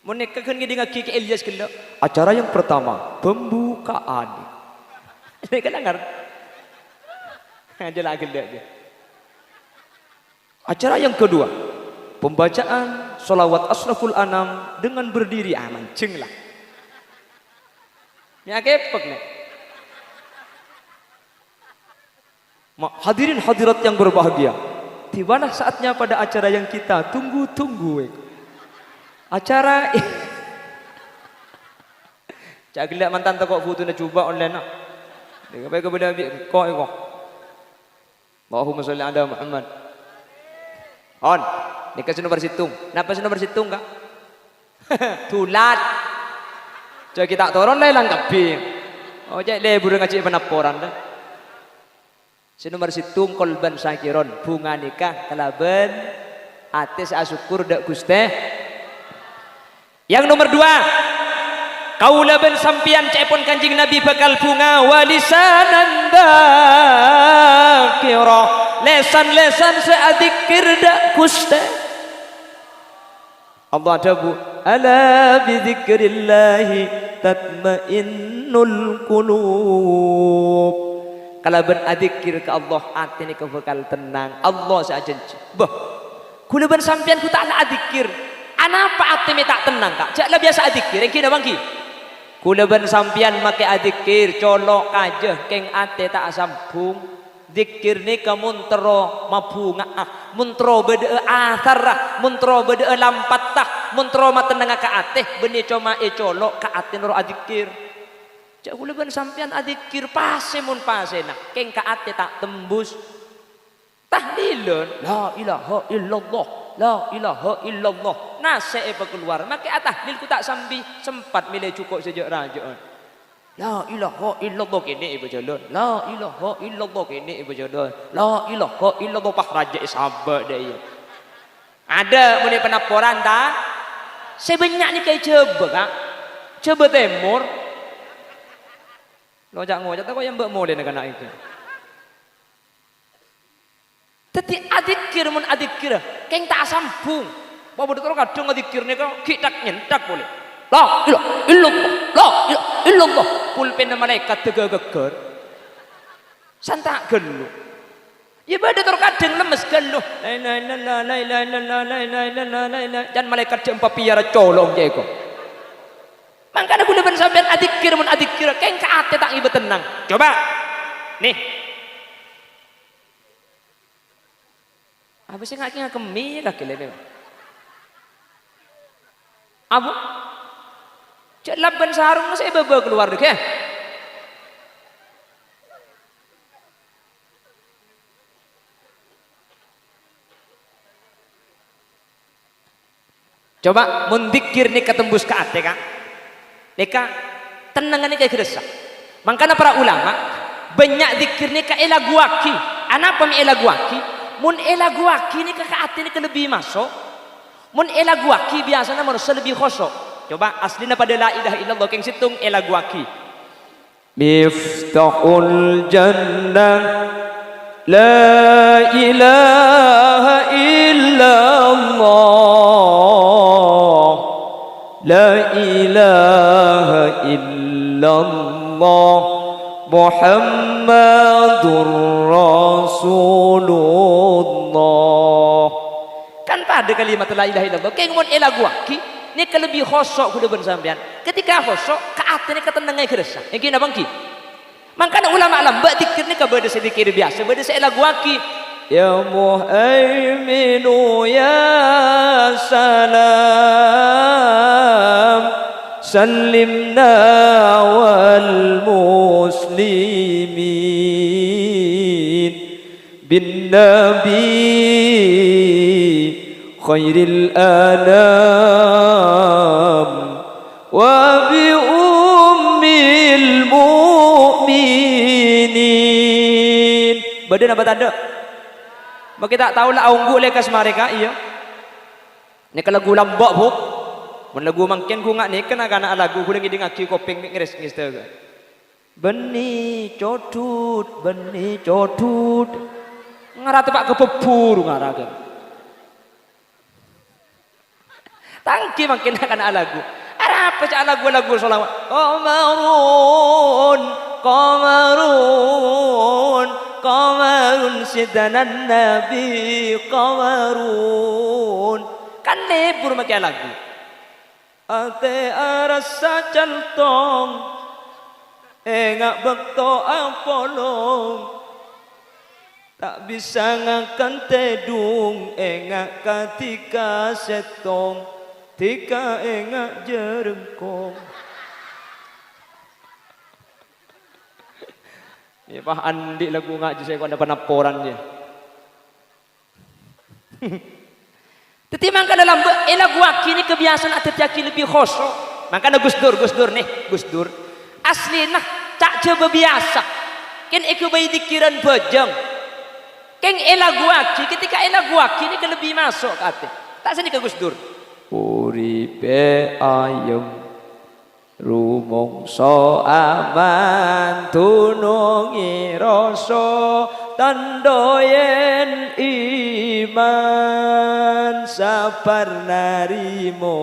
Menikah kan kita dengan Kiki Elias kelak. Acara yang pertama pembukaan. Ini kan dengar. Aja lagi kelak dia. Acara yang kedua, pembacaan sholawat asraful anam dengan berdiri. Mancing lah. Ini kepek nih. Hadirin hadirat yang berbahagia, tibalah saatnya pada acara yang kita tunggu-tunggu. Acara cak gelak mantan tak kok foto nak cuba online nak. Dia kata kepada kau iko. Allahumma sholli ala Muhammad. On, ni kasih nomor situng. Napa nomor situng kak? Tulat. Cak kita turun lah langkap bi. Oh cak lebur ngaji penaporan dah. Nomor situng kolban sakiron bunga nikah kalaban atis asyukur dak guste. Yang nomor 2, kaula ben sampian cepon kanjing Nabi bakal bunga walisanan dzakira lesan-lesan seadikir dak guste. Allah dabu ala bidzikrillahi tatmainnul qulub. Kalau ben adzikir ke Allah hati ni kau bakal tenang. Allah saja. Bah, kula ben sampean ku tak nak adzikir. Anapa hati ni tak tenang kak? Jaklah biasa adzikir. Yang kina bangki. Kula ben sampean make adzikir colok aja keng ate tak sambung. Zikir ni ka muntro mabunga muntro bede athar muntro bede lampatah muntro matenang ka ate beni coma colok ka ate noro adzikir. Cak kula ben sampean adzikir pase mun pase nak keng ka ate tak tembus tahlilun la ilaha illallah la ilaha illallah nase apa keluar make tahlil ku tak sambi sempat milih cukup sejak raja la ilaha illallah kene ibu jalan la ilaha illallah kene ibu jalan la ilaha illallah pak raja sahabat dia ada muni penaporan tak sebanyak ni kayak coba kak coba temur ngojak tak kau yang mbak moleh nak anak itu. Tetapi adzikir mun adzikir, keng tak sambung. Bawa betul kadang adzikir ni kau kita nyentak boleh. La ilaha illallah, la ilaha illallah. Pulpen malaikat tegeger. Santak gelu. Ya pada terkadang lemes gelu. La ilaha illallah, la ilaha illallah, la ilaha illallah, la ilaha. Dan malaikat jempa piara colong je kau. Makanya aku depan sampean adzikir mun adzikir keng ka ate tak ibu tenang. Coba. Nih. Apa sih ngaki ngakemi lah kele ni. Abu. Cek laban sarung saya bebe keluar dek ya. Coba mun dzikir ni ketembus ka ate kak. Neka tenangan ni kayak kerasa. Makanya para ulama banyak zikir ni ka elaguaki. Anapa mi elaguaki? Mun elaguaki ni ka hati ni lebih masuk. Mun elaguaki biasanya manusia lebih khosok. Coba aslinya pada la ilaha illallah keng situng elaguaki. Miftahul jannah la ilaha illallah. La ilaha illallah Muhammadur Rasulullah. Kan pada kalimat la ilaha illallah kayak ngomong elaguaki ni kelebih khosok kuda bersambian. Ketika khosok ka ate ni ketenangan kerasa. Yang kena bangki. Makanya ulama alam mbak zikir ni ka beda sedikit biasa, beda elaguaki. Ya Muhaiminu ya salam sallimna wal muslimin bin nabi khairil anam wa bi ummil mu'minin. Badan apa tanda? Bagi tak tahu lah aunggu lekas mereka iya. Ni kalau lagu lambak bu, mun lagu mangken ku ngak ni kena kana lagu ku lagi dengar ki kopeng ngeres ngiste. Beni codut, ngarah tepak kepebur ngarah ke. Tangki mangken kana lagu. Apa cak lagu selawat? Qamarun qamarun sidanan nabi qamarun. Kan lebur makai lagu. Ate arasa caltong engak bekto apolong. Tak bisa ngakan tedung engak katika setong tika engak jerengkong. Ni Pak Andi lagu ngaji saya kau ada penaporan dia. Tetapi mangka dalam lagu aki ni kebiasaan atlet aki lebih khosok. Mangka ada Gus Dur nih, Gus Dur. Asli nah tak coba biasa. Ken aku bayi dikiran bajang. Keng lagu aki ketika lagu aki ni lebih masuk ke hati. Tak seni ke Gus Dur. Uripe ayem rumongso aman tunungi rasa tandoyen iman sabar narimo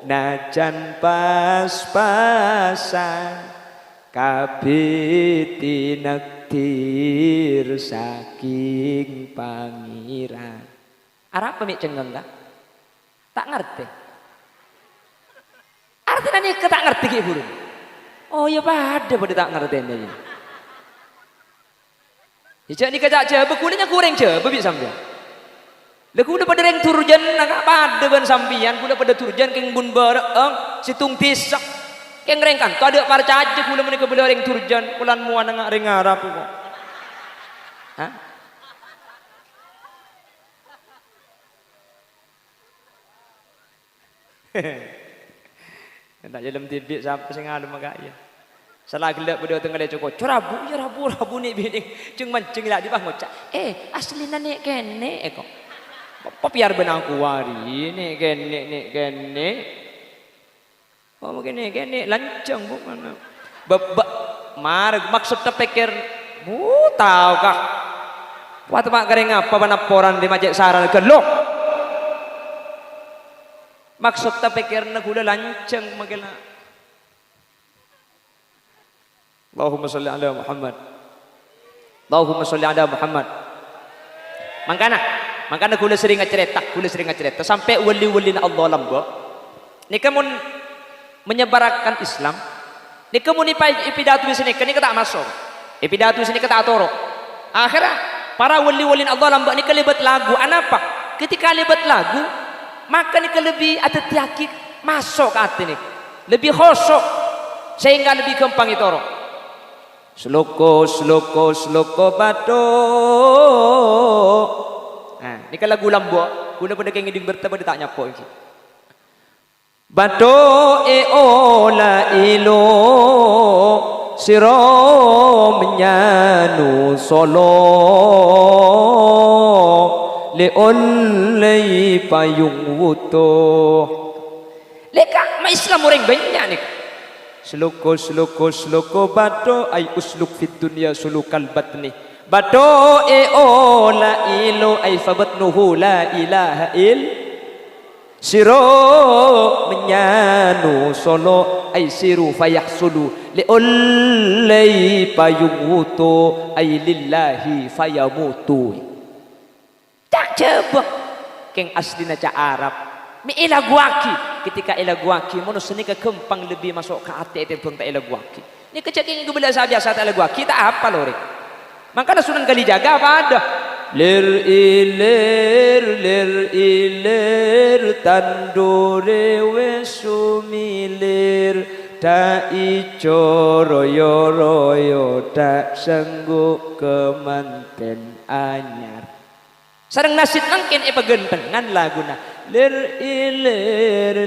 najan pas-pasan kabeh tinektir saking pangeran. Arab pemik cenggeng tak? Tak ngerti. Artinya ni tak ngerti ki burung. Oh ya pada tak ngerti ni. Ijak ni kajak je bekulnya kurang je bebik sampean. Leku udah pada reng turjan nak pada ban sampean kuda pada turjan keng bun bareng situng tisak. Keng reng kan tu ada para caje kula menika beli reng turjan kulan muan ngak reng Arab kok. Hah? Tak dalam TV siapa sing ngalem agak ya. Salah gelak pada tengah dia cokok. Rabu ya rabu ni bini ceng mancing lah di bawah ngocak. Asli nek kene kok. Apa biar benang kuari nek kene. Oh kene lancang bu mana. Maksud terpikir tahu kah? Waktu mak kering apa penaporan di Majek Saran gelok. Maksud terpikir nak gula lancang magala. Allahumma salli ala Muhammad. Allahumma salli ala Muhammad. Mangkana gula sering cerita sampai wali-wali Allah lamba. Ni kamu menyebarkan Islam. Ni kamu ni pidato di sini, ni tak masuk. Pidato di sini tak toro. Akhirnya para wali-wali Allah lamba ni kelibat lagu. Anapa? Ketika libat lagu, maka ni lebih ada tiaki masuk ke hati ni. Lebih khosok sehingga lebih gampang itu orang. Sloko bato. Nah, ni kalau lagu lambo, guna pada kenging ding bertemu dia tak nyapo iki. Bato ola ilo siro menyanu solo leolei payung wutuh. Leka ma Islam orang banyak ni. Sloko bato ay usluk fit dunya sulukal batni. Bato ola ilo ay fabatnuhu la ilaha il. Siro menyanu solo ay siru fayahsulu leolei payung wutuh ay lillahi fayamutu. Tak coba keng asli naca Arab mi ilaguaki ketika ilaguaki mono seni ke kempang lebih masuk ke hati itu pun tak ilaguaki ni keceking ke bela biasa tak ilaguaki tak apa lori makanya Sunan Kalijaga apa ada lir ilir tandure wesumilir tak ijo royo tak sanggup kemanten anyar. Sareng nasid nangkin pagentengan laguna lir ilir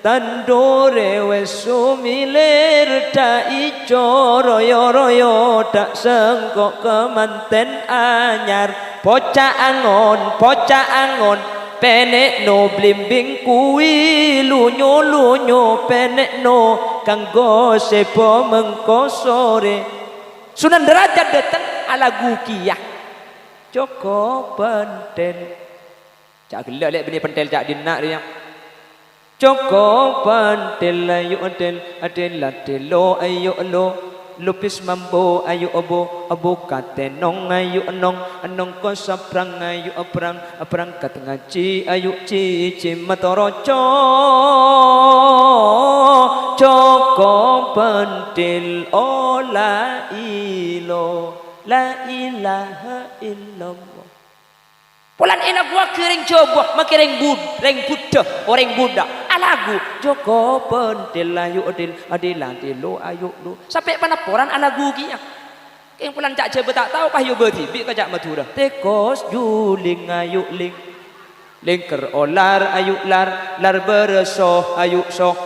tandore wesumilir tak ijo royo tak sengkok kemanten anyar poca angon penek no blimbing kuwi lunyo penek no kanggo sepo mengko sore Sunan Derajat datang ala gukiyah Joko pentel cak gelak lek benih pentel cak dinak dia Joko pentel ayo adel adel lo ayo lo lupis mambo ayu obo kate nong ayu enong ko saprang ayu aprang kat ngaji ayu cici matoroco coko pentil la ilaha illallah. Pulan enak gua kering coba makering buddha orang Buddha alagu Joko pentil ayu adil ayu lu sampai panaporan alagu kia yang pulan cak coba tak tahu pah yo bertibi kajak Madura tekos juling ayu lingker olar ayu lar beresoh ayu soh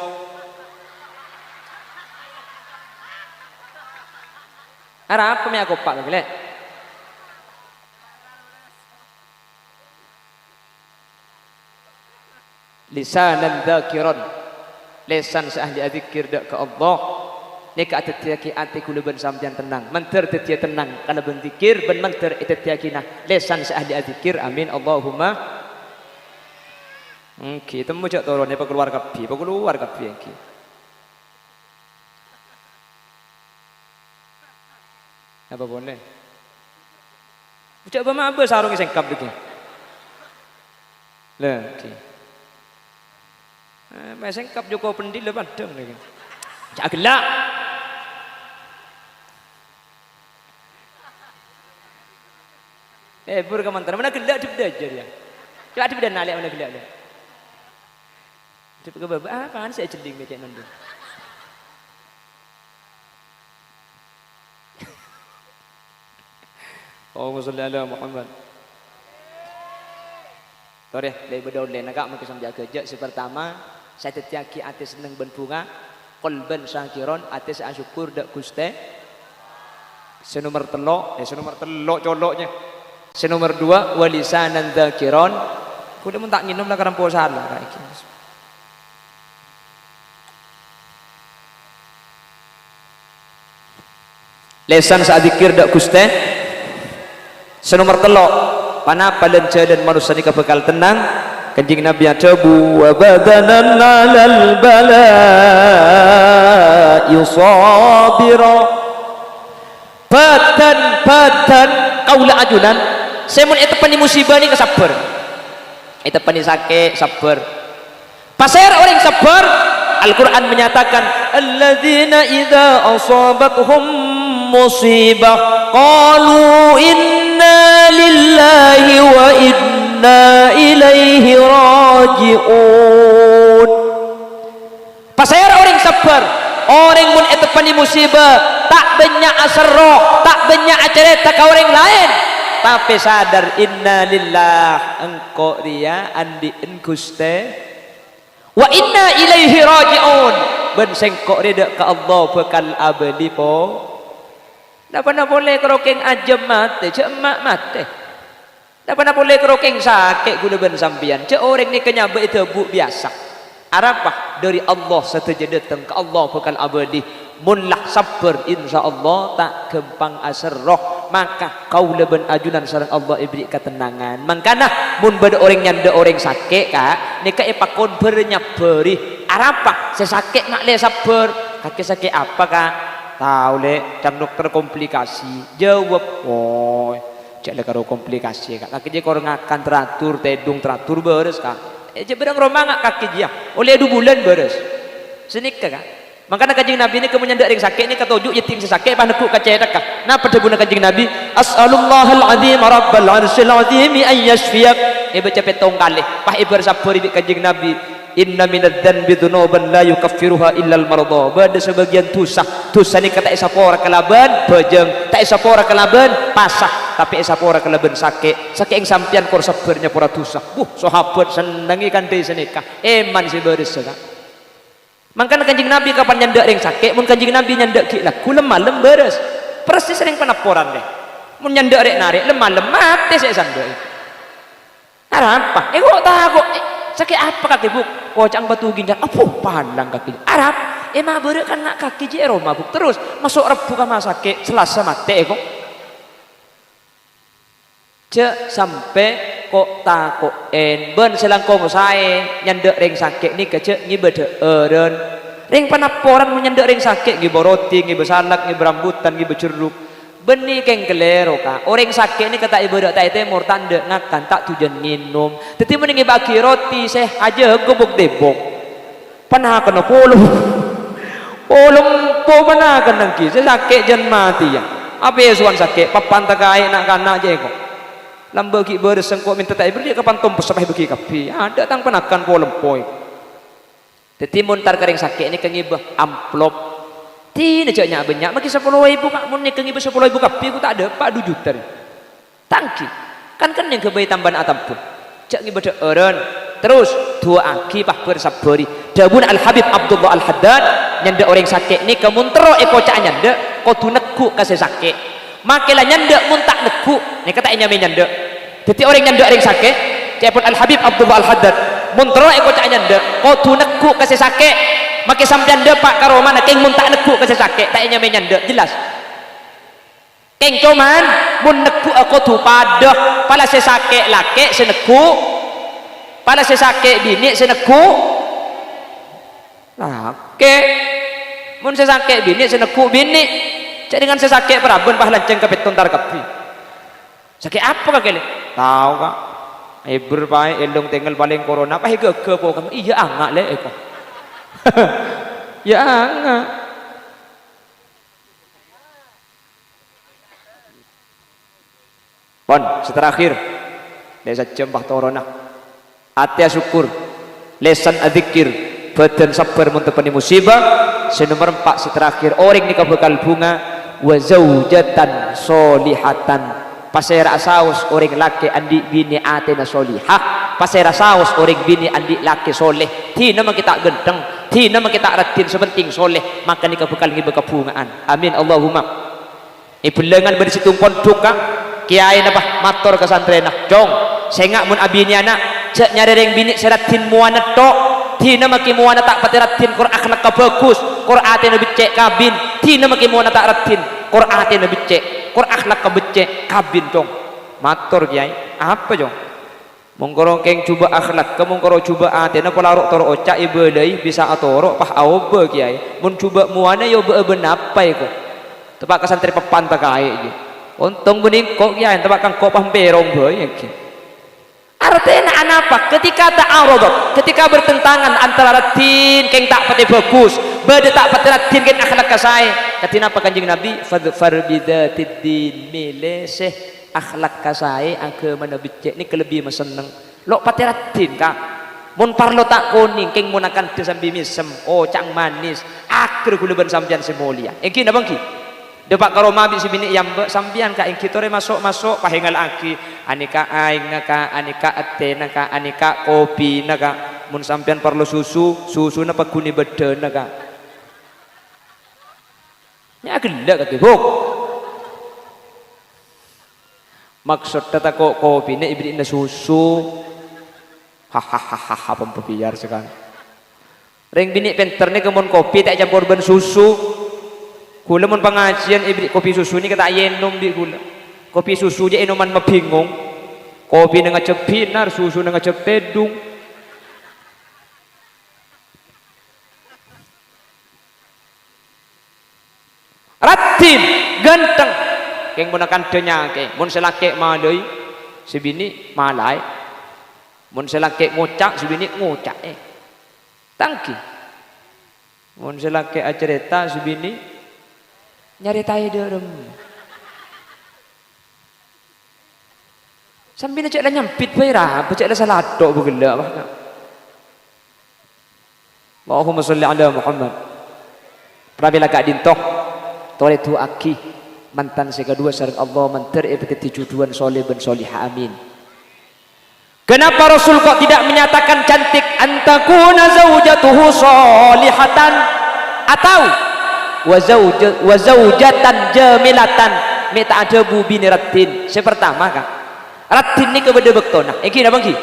arah apa me aku pak lek lisanan dzakiran lesan seahli zikir dak ke Allah nek atetiaki ati kula ben sampeyan tenang menter tetia tenang kana ben zikir ben menter etetiaki nah lesan seahli zikir amin Allahumma kita mau cak turun apa keluar kabeh iki apa boleh coba mah sarung sengkap iki lah iki meseng kap Joko pendil padang lagi. Jak gelak. Bur ke mantan mana gelak di belajar ya. Coba di belajar nalik mana gelak dia. Coba ke baba apaan saya celing becek nonton. Allahumma sholli ala Muhammad. Tore dari bedol lain agak mungkin sambil kerja pertama saya tetiaki atis seneng ben bunga kolben syakiron atis asyukur dak guste senomor telok coloknya senomor 2 walisanan dzakiron kudu mun tak nginum lah karena puasa lah kayak iki lesan saat zikir dak guste senomor telok panapa lencedan manusia ni bakal tenang Kanjeng Nabi atabu wa badanan 'alal bala'i sabira batan kaula ajunan semun eta pani musibah ni kesabar eta pani sakit sabar pasir orang sabar Al-Qur'an menyatakan alladzina idza asabatuhum musibah qalu inna lillahi wa inna ilaihi raji'un pasir orang sabar orang mun eta pani musibah tak banyak asroh tak banyak cerita ke orang lain tapi sadar inna lillah engkau dia andi engkuste wa inna ilaihi raji'un ben sengkok reda ke Allah bekal abadi po dak pernah boleh kerokeng ajem mate cek emak mate dak pernah boleh kerokeng sakit guna ben sampian cek orang ni kenyabe itu bu biasa arapah dari Allah sateja datang ke Allah bekal abadi munlah sabar insyaallah tak gempang asroh maka kau leben ajunan sareng Allah ibri ketenangan mangkana mun bade orang nyanda orang sakit kak nika epakon bernyaberi arapah sesakit mak le sabar kaki sakit apa kak tahu le cang dokter komplikasi jawab oh cek le karo komplikasi kak kaki je kor ngakan teratur tedung teratur beres kak je bedang romang kaki dia oleh 2 bulan beres senikah kak makanya kanjeng Nabi ini kemudian ada yang sakit ini kata ujuk yatim sesakit apa nekuk kacedek kah nah pada kanjeng Nabi as'alullahal azim rabbal arsyil azim an yashfiyak baca petong kali pah ibar sabar ibik kanjeng Nabi inna minadz dzanbi dzunuban la yukaffiruha illa al marda bada sebagian dosa ni kata isapora kalaban bejeng tak isapora kalaban pasah tapi isapora kalaban sakit yang sampian kor sabarnya pora dosa sahabat senengi kan de senikah eman si beres kak makanya kanjeng Nabi kapan nyandak yang sakit mun kanjeng Nabi nyandak ki lah kulem malam beres persis sering penaporan deh mun nyandak rek narik lemah mati saya sandak arap apa kok takut sakit apa kaki bu kocang batu ginjal apa pandang kaki arap mah berek kan nak kaki je mabuk terus masuk rebu ka sakit Selasa mati kok cek sampai kok takut ben selangkong saya nyandak reng sakit ni kecek ngibede eren ring panaporan menyendak ring sakit ngi roti ngi salak ngi rambutan ngi jeruk benih keng kelero ka orang sakit ni kata ibu dak temur tanda ngakan tak tujuan minum tetapi mending bagi roti seh aja gobok debok panah kena polo po panah kena ki saya sakit jen mati ya apa ya suan sakit papan takai nak kana je kok lamba ki bersengkok minta tak ibu dia kapan tom sampai bagi kapi ada tang penakan po lempoi tetapi muntar kering sakit ni kengibah amplop tidak jaknya banyak maki 10.000 kak mun nikeng ibu 10.000 kapi aku tak ada 4 juta tangki kan yang kebayi tambahan atampun jak ngibadah orang terus dua aki pah bersabari dabun Al Habib Abdullah Al Haddad nyanda orang sakit ni kemuntero eko cak nyanda kau tu neku kasih sakit makilah nyanda mun tak neku ni kata nyame nyanda jadi orang nyanda orang sakit cepun Al Habib Abdullah Al Haddad muntero eko cak nyanda kau tu neku kasih sakit maka sampean depak karo mana keng mun tak neku kasih sakit tak nyame nyanda jelas keng cuman mun neku aku tu padah pala saya sakit laki seneku pala saya sakit bini seneku laki mun saya sakit bini seneku bini cak dengan saya sakit perabun pah lanceng ke petuntar kapi sakit apa kakek tahu kak iber pae elong tinggal paling corona pah gege po kamu iya angak le eko ya angak pon seterakhir desa cempah torona atia syukur lesan adzikir badan sabar muntepani musibah senomor 4 seterakhir orang nikah bekal bunga wa zaujatan solihatan pasera saus orang laki andi bini atena solihah pasera saus orang bini andi laki soleh ti nama kita genteng ti nama kita ratin sepenting soleh maka nikah bekal ngi bekabungaan amin Allahumma ibelengan bersitung pondok ka kiai napa matur kesantrena jong sengak mun abini anak cek nyari bini seratin muana tok ti nama ki muana tak patiratin Qur'an akhlak ka bagus Qur'an teh becek kabin ti nama ki muana tak ratin Qur'an teh becek Qur'an akhlak ka becek kabin jong matur kiai apa jong mongkoro keng coba akhlak ke mongkoro coba atena pelarok toro ocak ibelai bisa atoro pah aobe kiai mun coba muana yo be napai ko tepak kasantri pepan takai je untung bening kok kiai tepak kang kok pah berong boy ki artinya apa ketika ta'arud ketika bertentangan antara ratin keng tak pati bagus beda tak pati ratin keng akhlak kasai katina apa kanjeng Nabi fadfar bidatid din mileseh akhlak kasai agama nabi cek ni kelebihan seneng lo patiratin kak mun parlo tak kuning keng munakan sambil misem oh cang manis akhir kuleban sampean semulia engki napa engki depak karo mabi si bini yambe sampean kak engki tore masuk pahengal aki anika aing ka anika atena ka anika kopi naka mun sampean parlo susu na paguni bedena ka nya gelak kak bok maksud tata kok kopi ini ibri indah susu hahaha pembiar sekarang ring bini penter ni kemun kopi tak campur ben susu gula mun pengajian ibri kopi susu ni kata yenom di gula kopi susu je enoman mabingung kopi nang ngecek binar susu nang ngecek tedung ratim ganteng keng gunakan denyake mun selake malai sebini malai mun selake ngocak sebini ngocak tangki mun selake acerita sebini nyaritai derem sambil cek lah nyampit baira cek lah saladok begela bah Allahumma sholli ala Muhammad prabila kak dintok tole tu aki mantan sekedua sareng Allah manter epeti tujuan soleh ben solihah amin. Kenapa Rasul kok tidak menyatakan cantik antakuna zaujatuhu solihatan atau wa zaujatan jamilatan meta ada bini ratin sepertama kan ratin ni kepada bektona iki napa iki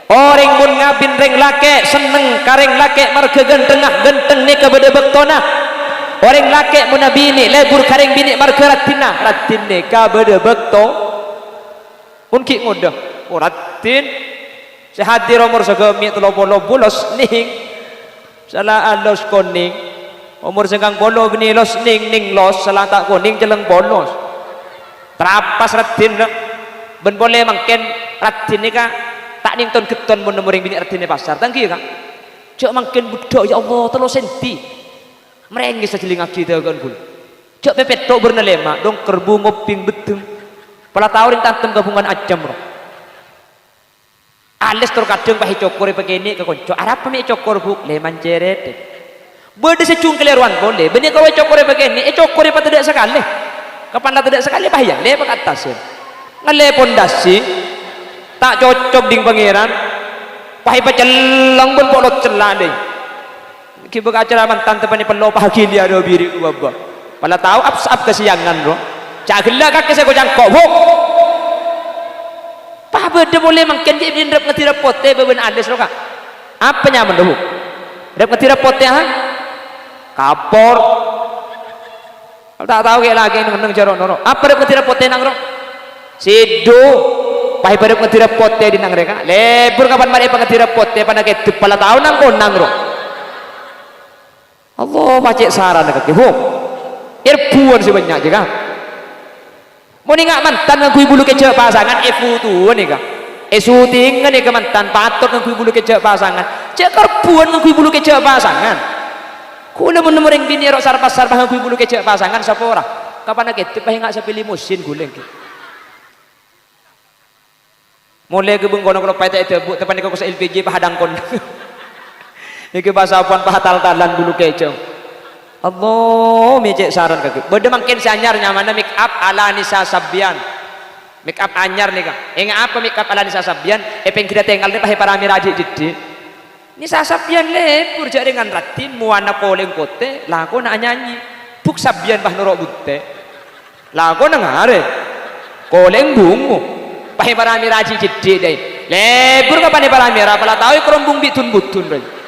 orang mun ngabin reng lake seneng kareng lake marga genteng ni kepada bektona orang laki muna bini lebur kareng bini marga ratina ratin ne ka bede bekto pun ki ngodah oh ratin sehadir umur segemi 30 bulos ning salah alos koning umur sengkang bolo gini los ning los salah tak koning jeleng bolos terapas ratin ben boleh mangken ratin ni kak tak ning ton keton mun muring bini ratin pasar tangki kak cok mangken budak ya Allah 3 senti merengis sajeling aki tegan kul cok pepet tok bernelema dong kerbu ngoping beteng pala taurin tantem gabungan ajam roh ales terkadang pahi cokor begini ke konco arap mi cokor buk leman ceret berde secung keleruan boleh benih kau cokor begini cokor apa tidak sekali kapan lah tidak sekali bahaya le pak atas ngale pondasi tak cocok ding pangeran pahi pacelang pun polot celah deh kibu acara mantan tepani pelo pagi dia ada biri baba pala tahu absab kesiangan roh cagela kak saya kocang kobok pah beda boleh mangken dia bin rap ngati rapote beben ades lo kak apa nyaman dulu rap ngati rapote ha kapor tak tahu kayak lagi neng jorok noro apa rap ngati rapote nang ro sido pah rap ngati rapote di nang reka lebur kapan mari ngati rapote pada ketep pala tahu nang konang ro Allah pacek saran kak ibu irbuan sebanyak juga mau ningak mantan ngakui bulu kecek pasangan futu nih kak syuting nih ke mantan patut ngakui bulu kecek pasangan cek kerbuan ngakui bulu kecek pasangan kula menemuring bini rok sarpas ngakui bulu kecek pasangan sapa ora kapan ketep bae ngak sepilih musin guleng mulai ke bengkono kalau payah itu bu tepan kau LPG pahadang kon iki bahasa apaan pahatal-talan bulu kecek Allah mecek saran kaki beda makin sanyar nyamana make up ala Nisa Sabian make up anyar nih kak apa make up ala Nisa Sabian peng kita tinggal nih pakai para miraji jadi Nisa Sabian lepur jadi dengan ratin muana koleng kote lagu nak nyanyi buk Sabian bah norok butte lagu nang ngare koleng bungu pakai para miraji jadi deh lepur kapan para mira pala tahu kerombong bitun butun deh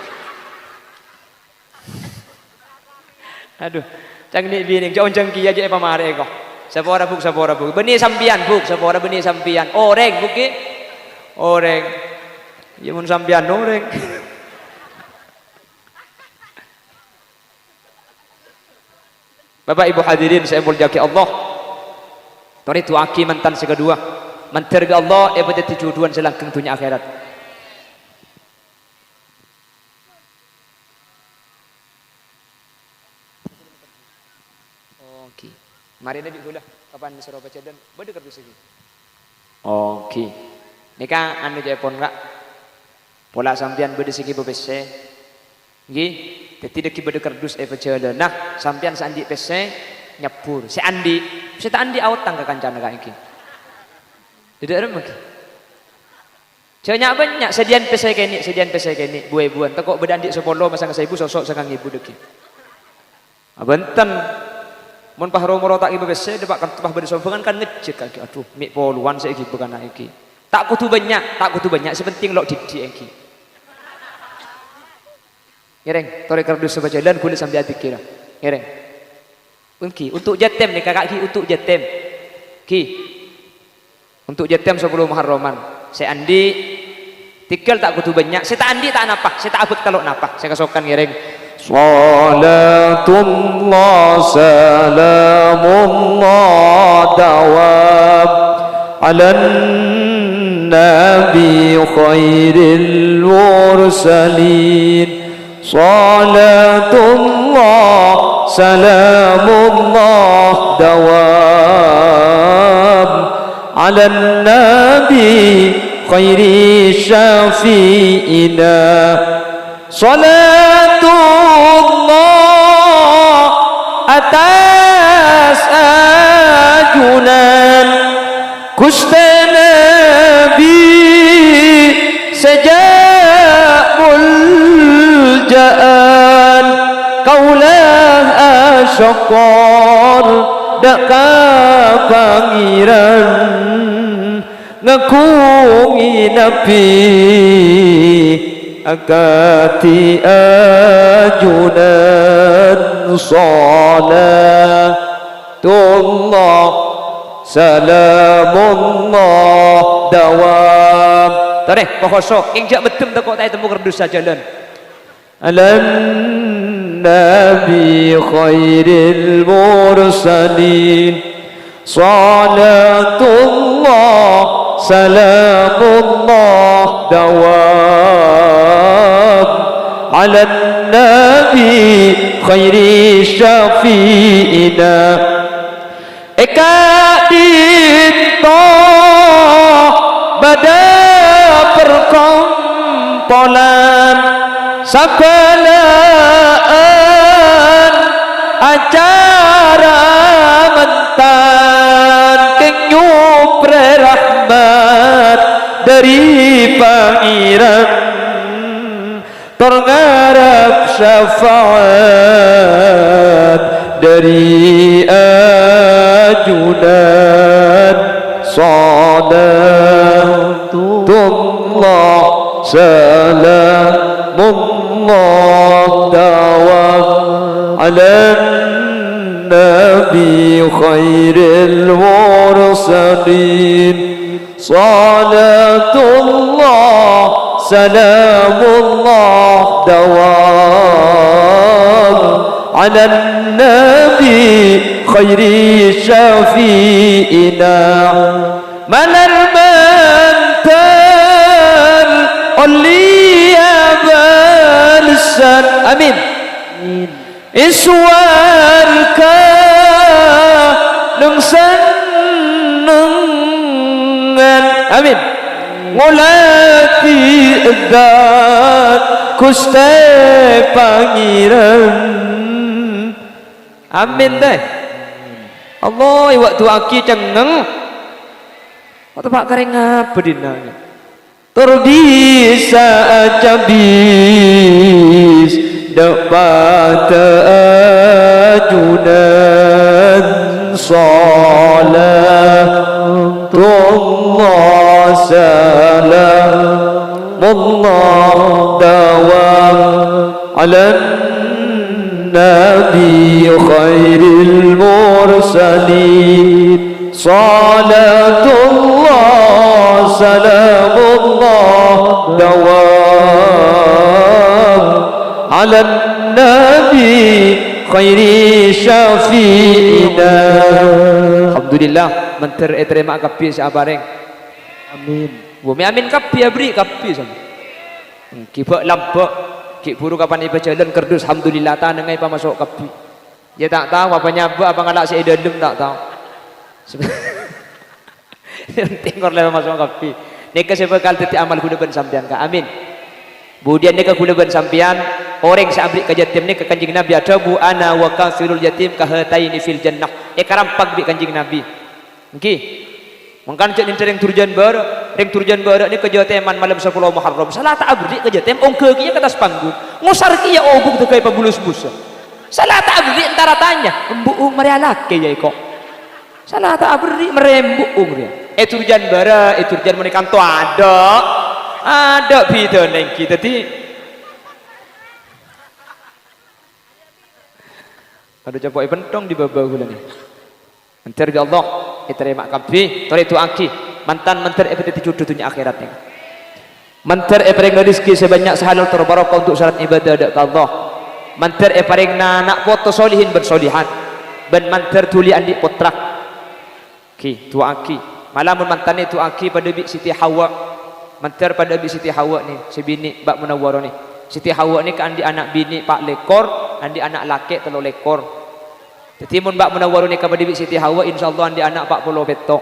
aduh cang ni bini jauh jengki aja apa mare kok sapora buk benih sampian buk sapora benih sampian oreng buki oreng ya mun sampian oreng Bapak Ibu hadirin saya mulyaki Allah tori tuaki mantan sekedua mantar ke Allah pada tujuan selangkang dunia akhirat mari nabi gula kapan suruh baca dan beda kardus lagi oke nikah anu jepon kak pola sampian beda segi bepese nggih tidak beda kardus baca dan nah sampian sandi pese nyapur si andi awat tangga kancana kak iki tidak ada lagi Canya banyak sedian pese kene buai-buan tekok bedandik sepolo masang saibu sosok sangang ibu deki abenten mun pahro-moro tak ibu bese depak kan tepah bade sombongan kan ngejek kaki aduh mik poluan saiki bukan iki tak kudu banyak sepenting lok didi iki ngereng tore kardus sebaca jalan kulit sampai hati kira ngereng untuk jatem nih kakak ki untuk jatem ki untuk jatem 10 Muharraman saya andi tinggal tak kudu banyak saya tak andi tak napa saya tak abek telok napa saya kesokan ngereng Salatullah salamullah dawab ala nabi khairil mursalin Salatullah salamullah dawab ala nabi khairi syafi'ina Salatullah atas ajunan Gusti Nabi sejak muljaan kaulah asyakor daka pangiran ngakungi Nabi akati ajunan salatullah salamullah dawam tareh pokosok injak betul tak kok tak temu kerdus jalan على النبي خير المرسلين صلاة الله سلام الله دوام على النبي خير شفيئنا Ekadito pada perkumpulan sakalaan acara mentan kenyupre rahmat dari pangeran terngarap syafaat dari ajudan salatullah salamullah dawam ala nabi khairil mursalin salatullah salamullah dawam ala nabi khairi syafi'ina manar mantan olliya balsan amin iswarka nungsan nungan amin ngulati dan kuste pangeran amin deh Allah waktu aki cengeng waktu pak kering apa dinanya terbisa aja bis dapat ajunan salatullah salamullah dawam ala nabi khairil mursalin salatullah salamullah dawam ala nabi khairi syafi'ina alhamdulillah menter terima kapi sabareng amin bumi amin kapi abri kapi sama kibak lampak Kik buru kapan iba jalan kerdus alhamdulillah ta nengai pa masuk kapi. Dia tak tahu apa nyaba apa ngalak si dalam tak tahu. Tengok lepas masuk kapi. Nika sebekal teti amal guna ben sampean ka. Amin. Kemudian nika guna ben sampean orang sabrik ka yatim ni ka kanjing Nabi ada bu ana wa kasirul yatim ka hataini fil jannah. Karampak bi kanjing Nabi. Nggih. Mangkan cek ning turjan bar, ring turjan bar ni kerja teman malam 10 Muharram. Salah tak abdi kerja tem ongke kieu ke atas panggung. Ngusar kieu oguk teu kaya pabulus busa. Salah tak abdi antara tanya, embuung mari alake ya kok. Salah tak abdi merembuk dia. Turjan bara, turjan menika kanto ada. Ada bidane kita ti. Ada capok pentong di bawah kula ni. Mentir bi Allah terima kabeh tore itu aki mantan mentir epeti jodoh dunia akhirat ni mentir eparing rezeki sebanyak sehalal terbarakah untuk syarat ibadah dak Allah mentir eparing anak foto solihin bersolihan ben mentir tuli andi potrak ki tu aki malamun mantan itu aki pada bi Siti Hawa mentir pada bi Siti Hawa ni sebini bak Munawwarah ni Siti Hawa ni kan andi anak bini pak lekor andi anak laki 3 lekor. Jadi mun bak Munawwarah nikah pada Siti Hawa insyaallah andi anak 40 petok.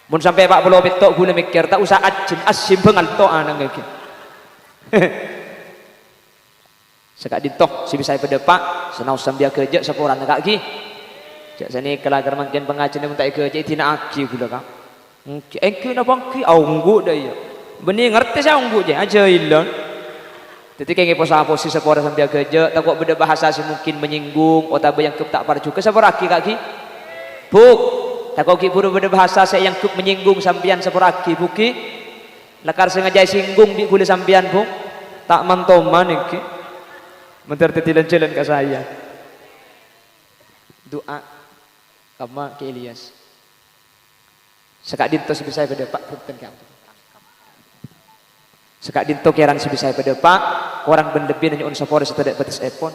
Mun sampai 40 petok guna mikir tak usah ajin asim bengal to anang iki. Sekak ditoh si bisa pada pak senau sambia kerja seporan negak ki. Jak sini kelagar mangkin pengajian mun tak kerja tina aki gula ka. Engke na bangki aunggu dah ya. Beni ngerti saya aunggu je aja ilon. Jadi kayak posa-posi sepora sambil kerja, takut beda bahasa sih mungkin menyinggung, otak yang tak parju ke sepora aki kaki, buk, takut ki buru beda bahasa saya yang kup menyinggung sambian sepora aki buki, lekar sengaja singgung di kulit sambian buk, tak mantoman iki, mentar tetilan-tilan ke saya, doa, kama ke Ilyas, sekak dintos bisa beda pak punten kamu. Sekak dinto keran si bisa pada pak, orang berlebih nanya on sapores atau tidak batas iPhone.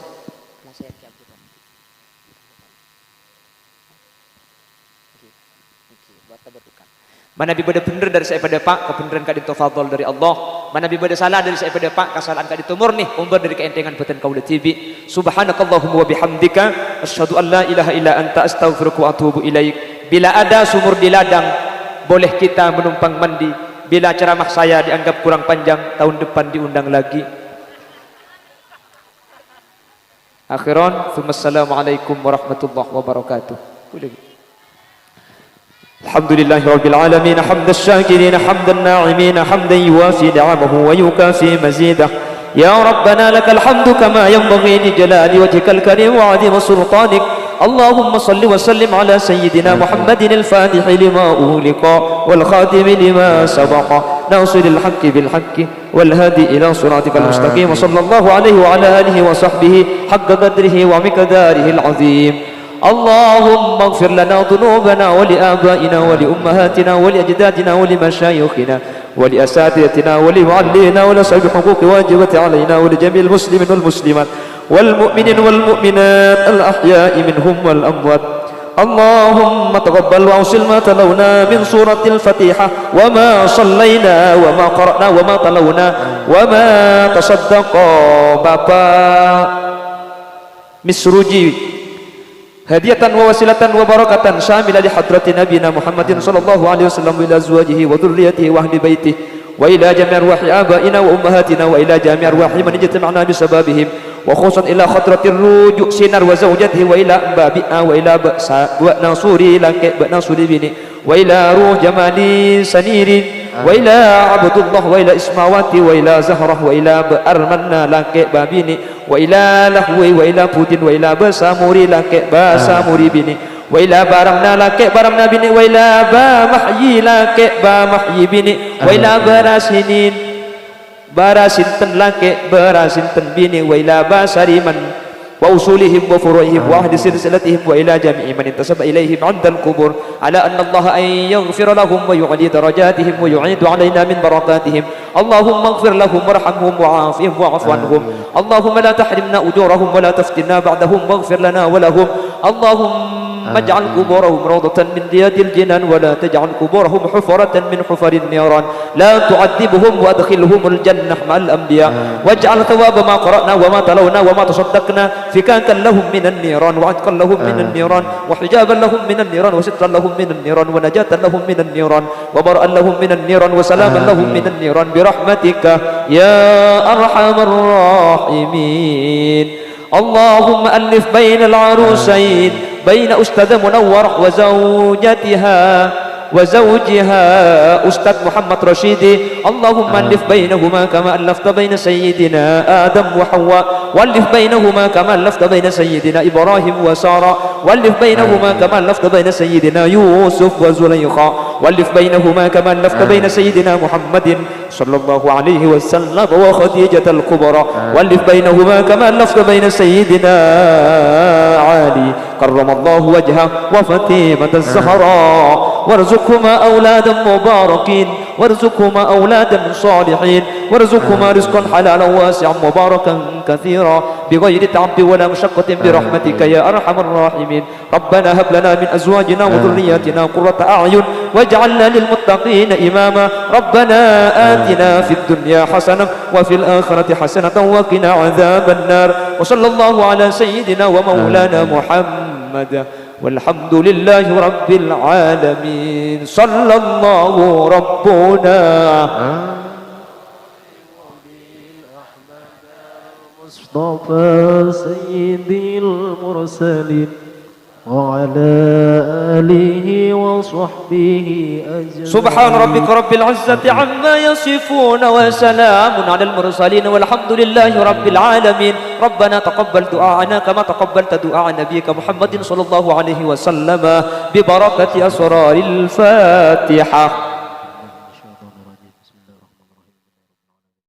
Mana bi bade bener dari saya pada pak, kebenaran kak dinto fadl dari Allah. Mana bi bade salah dari saya pada pak, kesalahan kak dinto murni, umbar dari keentengan beten Qaula TV. Subhanakallahumma wa bihamdika, asyhadu an la ilaha illa anta, astaghfiruka wa atubu ilaik. Bila ada sumur di ladang, boleh kita menumpang mandi. Bila ceramah saya dianggap kurang panjang, tahun depan diundang lagi. Akhiran, assalamualaikum warahmatullahi wabarakatuh. الحمد لله رب العالمين حمد الشاكرين حمد الناعمين حمدا يوافي نعمه ويكافي مزيده يا ربنا لك الحمد كما ينبغي لجلال وجهك الكريم وعظيم سلطانك اللهم صل وسلم على سيدنا محمد الفاتح لما أغلق والخاتم لما سبق ناصر الحق بالحق والهادي إلى صراطك المستقيم وصلى الله عليه وعلى آله وصحبه حق قدره ومقداره العظيم اللهم اغفر لنا ذنوبنا ولآبائنا ولأمهاتنا ولأجدادنا ولمشايخنا ولأساتذتنا ولمعلمينا ولأصحاب الحقوق واجبة علينا ولجميع المسلمين والمسلمات والمؤمنين والمؤمنات الأحياء منهم والأموات اللهم تقبل وأوصل ما تلونا من سورة الفاتحة وما صلينا وما قرأنا وما تلونا وما تصدق بابا مسروجي هدية ووسيلة وبركة شاملة لحضرة نبينا محمد صلى الله عليه وسلم وإلى أزواجه وذريته وأهل بيته وإلى جميع أرواح آبائنا وأمهاتنا وإلى جميع أرواح من اجتمعنا بسببهم وخصوصا إلى خضرة الرجوع سينار وزوجته وإلى بابئة وإلى ناصوري لك ناصوري بني وإلى روح جمالي سنير وإلى عبد الله وإلى إسماواتي وإلى زهرة وإلى أرمنا لك بابيني وإلى لهوي وإلى بودين وإلى بساموري لك بساموري بني وإلى بارمنا لك بارمنا بني وإلى بمحيي لك بمحيي بني وإلى براسنين براsinten lake berasinten bini wa ila basari man wa usulihim wa furu'ihim wa ahdi silsilatihim wa ila jami'i man intasaba ilaihim 'inda al-qubur ala anna Allah an yaghfira lahum wa yu'li darajatihim wa yu'idu 'alaina min barakatihim Allahumma ighfir lahum warhamhum wa'afihim wa'fu anhum Allahumma la tahrimna ujurahum wa la taftinna ba'dahum waghfir lana wa lahum Allahumma اجعل قبورهم روضة من رياض الجنان ولا تجعل قبورهم حفرة من حفر النيران لا تعذبهم وادخلهم الجنة مع الأنبياء واجعل ثواب ما قرأنا وما تلونا وما تصدقنا فكاكا لهم من النيران وعتقا لهم من النيران وحجابا لهم من النيران وسترا لهم من النيران ونجاة لهم من النيران وبرأا لهم من النيران وسلاما لهم من النيران برحمتك يا أرحم الراحمين اللهم ألف بين العروسين بين أستاذ منور وزوجها أستاذ محمد رشيدي اللهم ألف بينهما كما ألفت بين سيدنا آدم وحواء وألف بينهما كما ألفت بين سيدنا إبراهيم وسارة وألف بينهما كما ألفت بين سيدنا يوسف وزليخا وألف بينهما كما ألفت بين سيدنا محمد صلى الله عليه وسلم وخديجة الكبرى وألف بينهما كما ألفت بين سيدنا علي كرم الله وجهه وفاطمة الزهراء وارزقهما أولادا مباركين وارزقهما أولادا صالحين وارزقهما رزقا حلالا واسعا مباركا كثيرا بغير تعب ولا مشقة برحمتك يا أرحم الراحمين ربنا هب لنا من أزواجنا وذرياتنا قرة أعين واجعلنا للمتقين إماما ربنا آتنا في الدنيا حسنة وفي الآخرة حسنة وقنا عذاب النار وصلى الله على سيدنا ومولانا محمد والحمد لله رب العالمين صلى الله ربنا مصطفى سيد المرسلين وعلى آله وصحبه أجمعين سبحان ربك رب العزة عما يصفون وسلام على المرسلين والحمد لله رب العالمين ربنا تقبل دعاءنا كما تقبلت دعاء نبيك محمد صلى الله عليه وسلم ببركة أسرار الفاتحة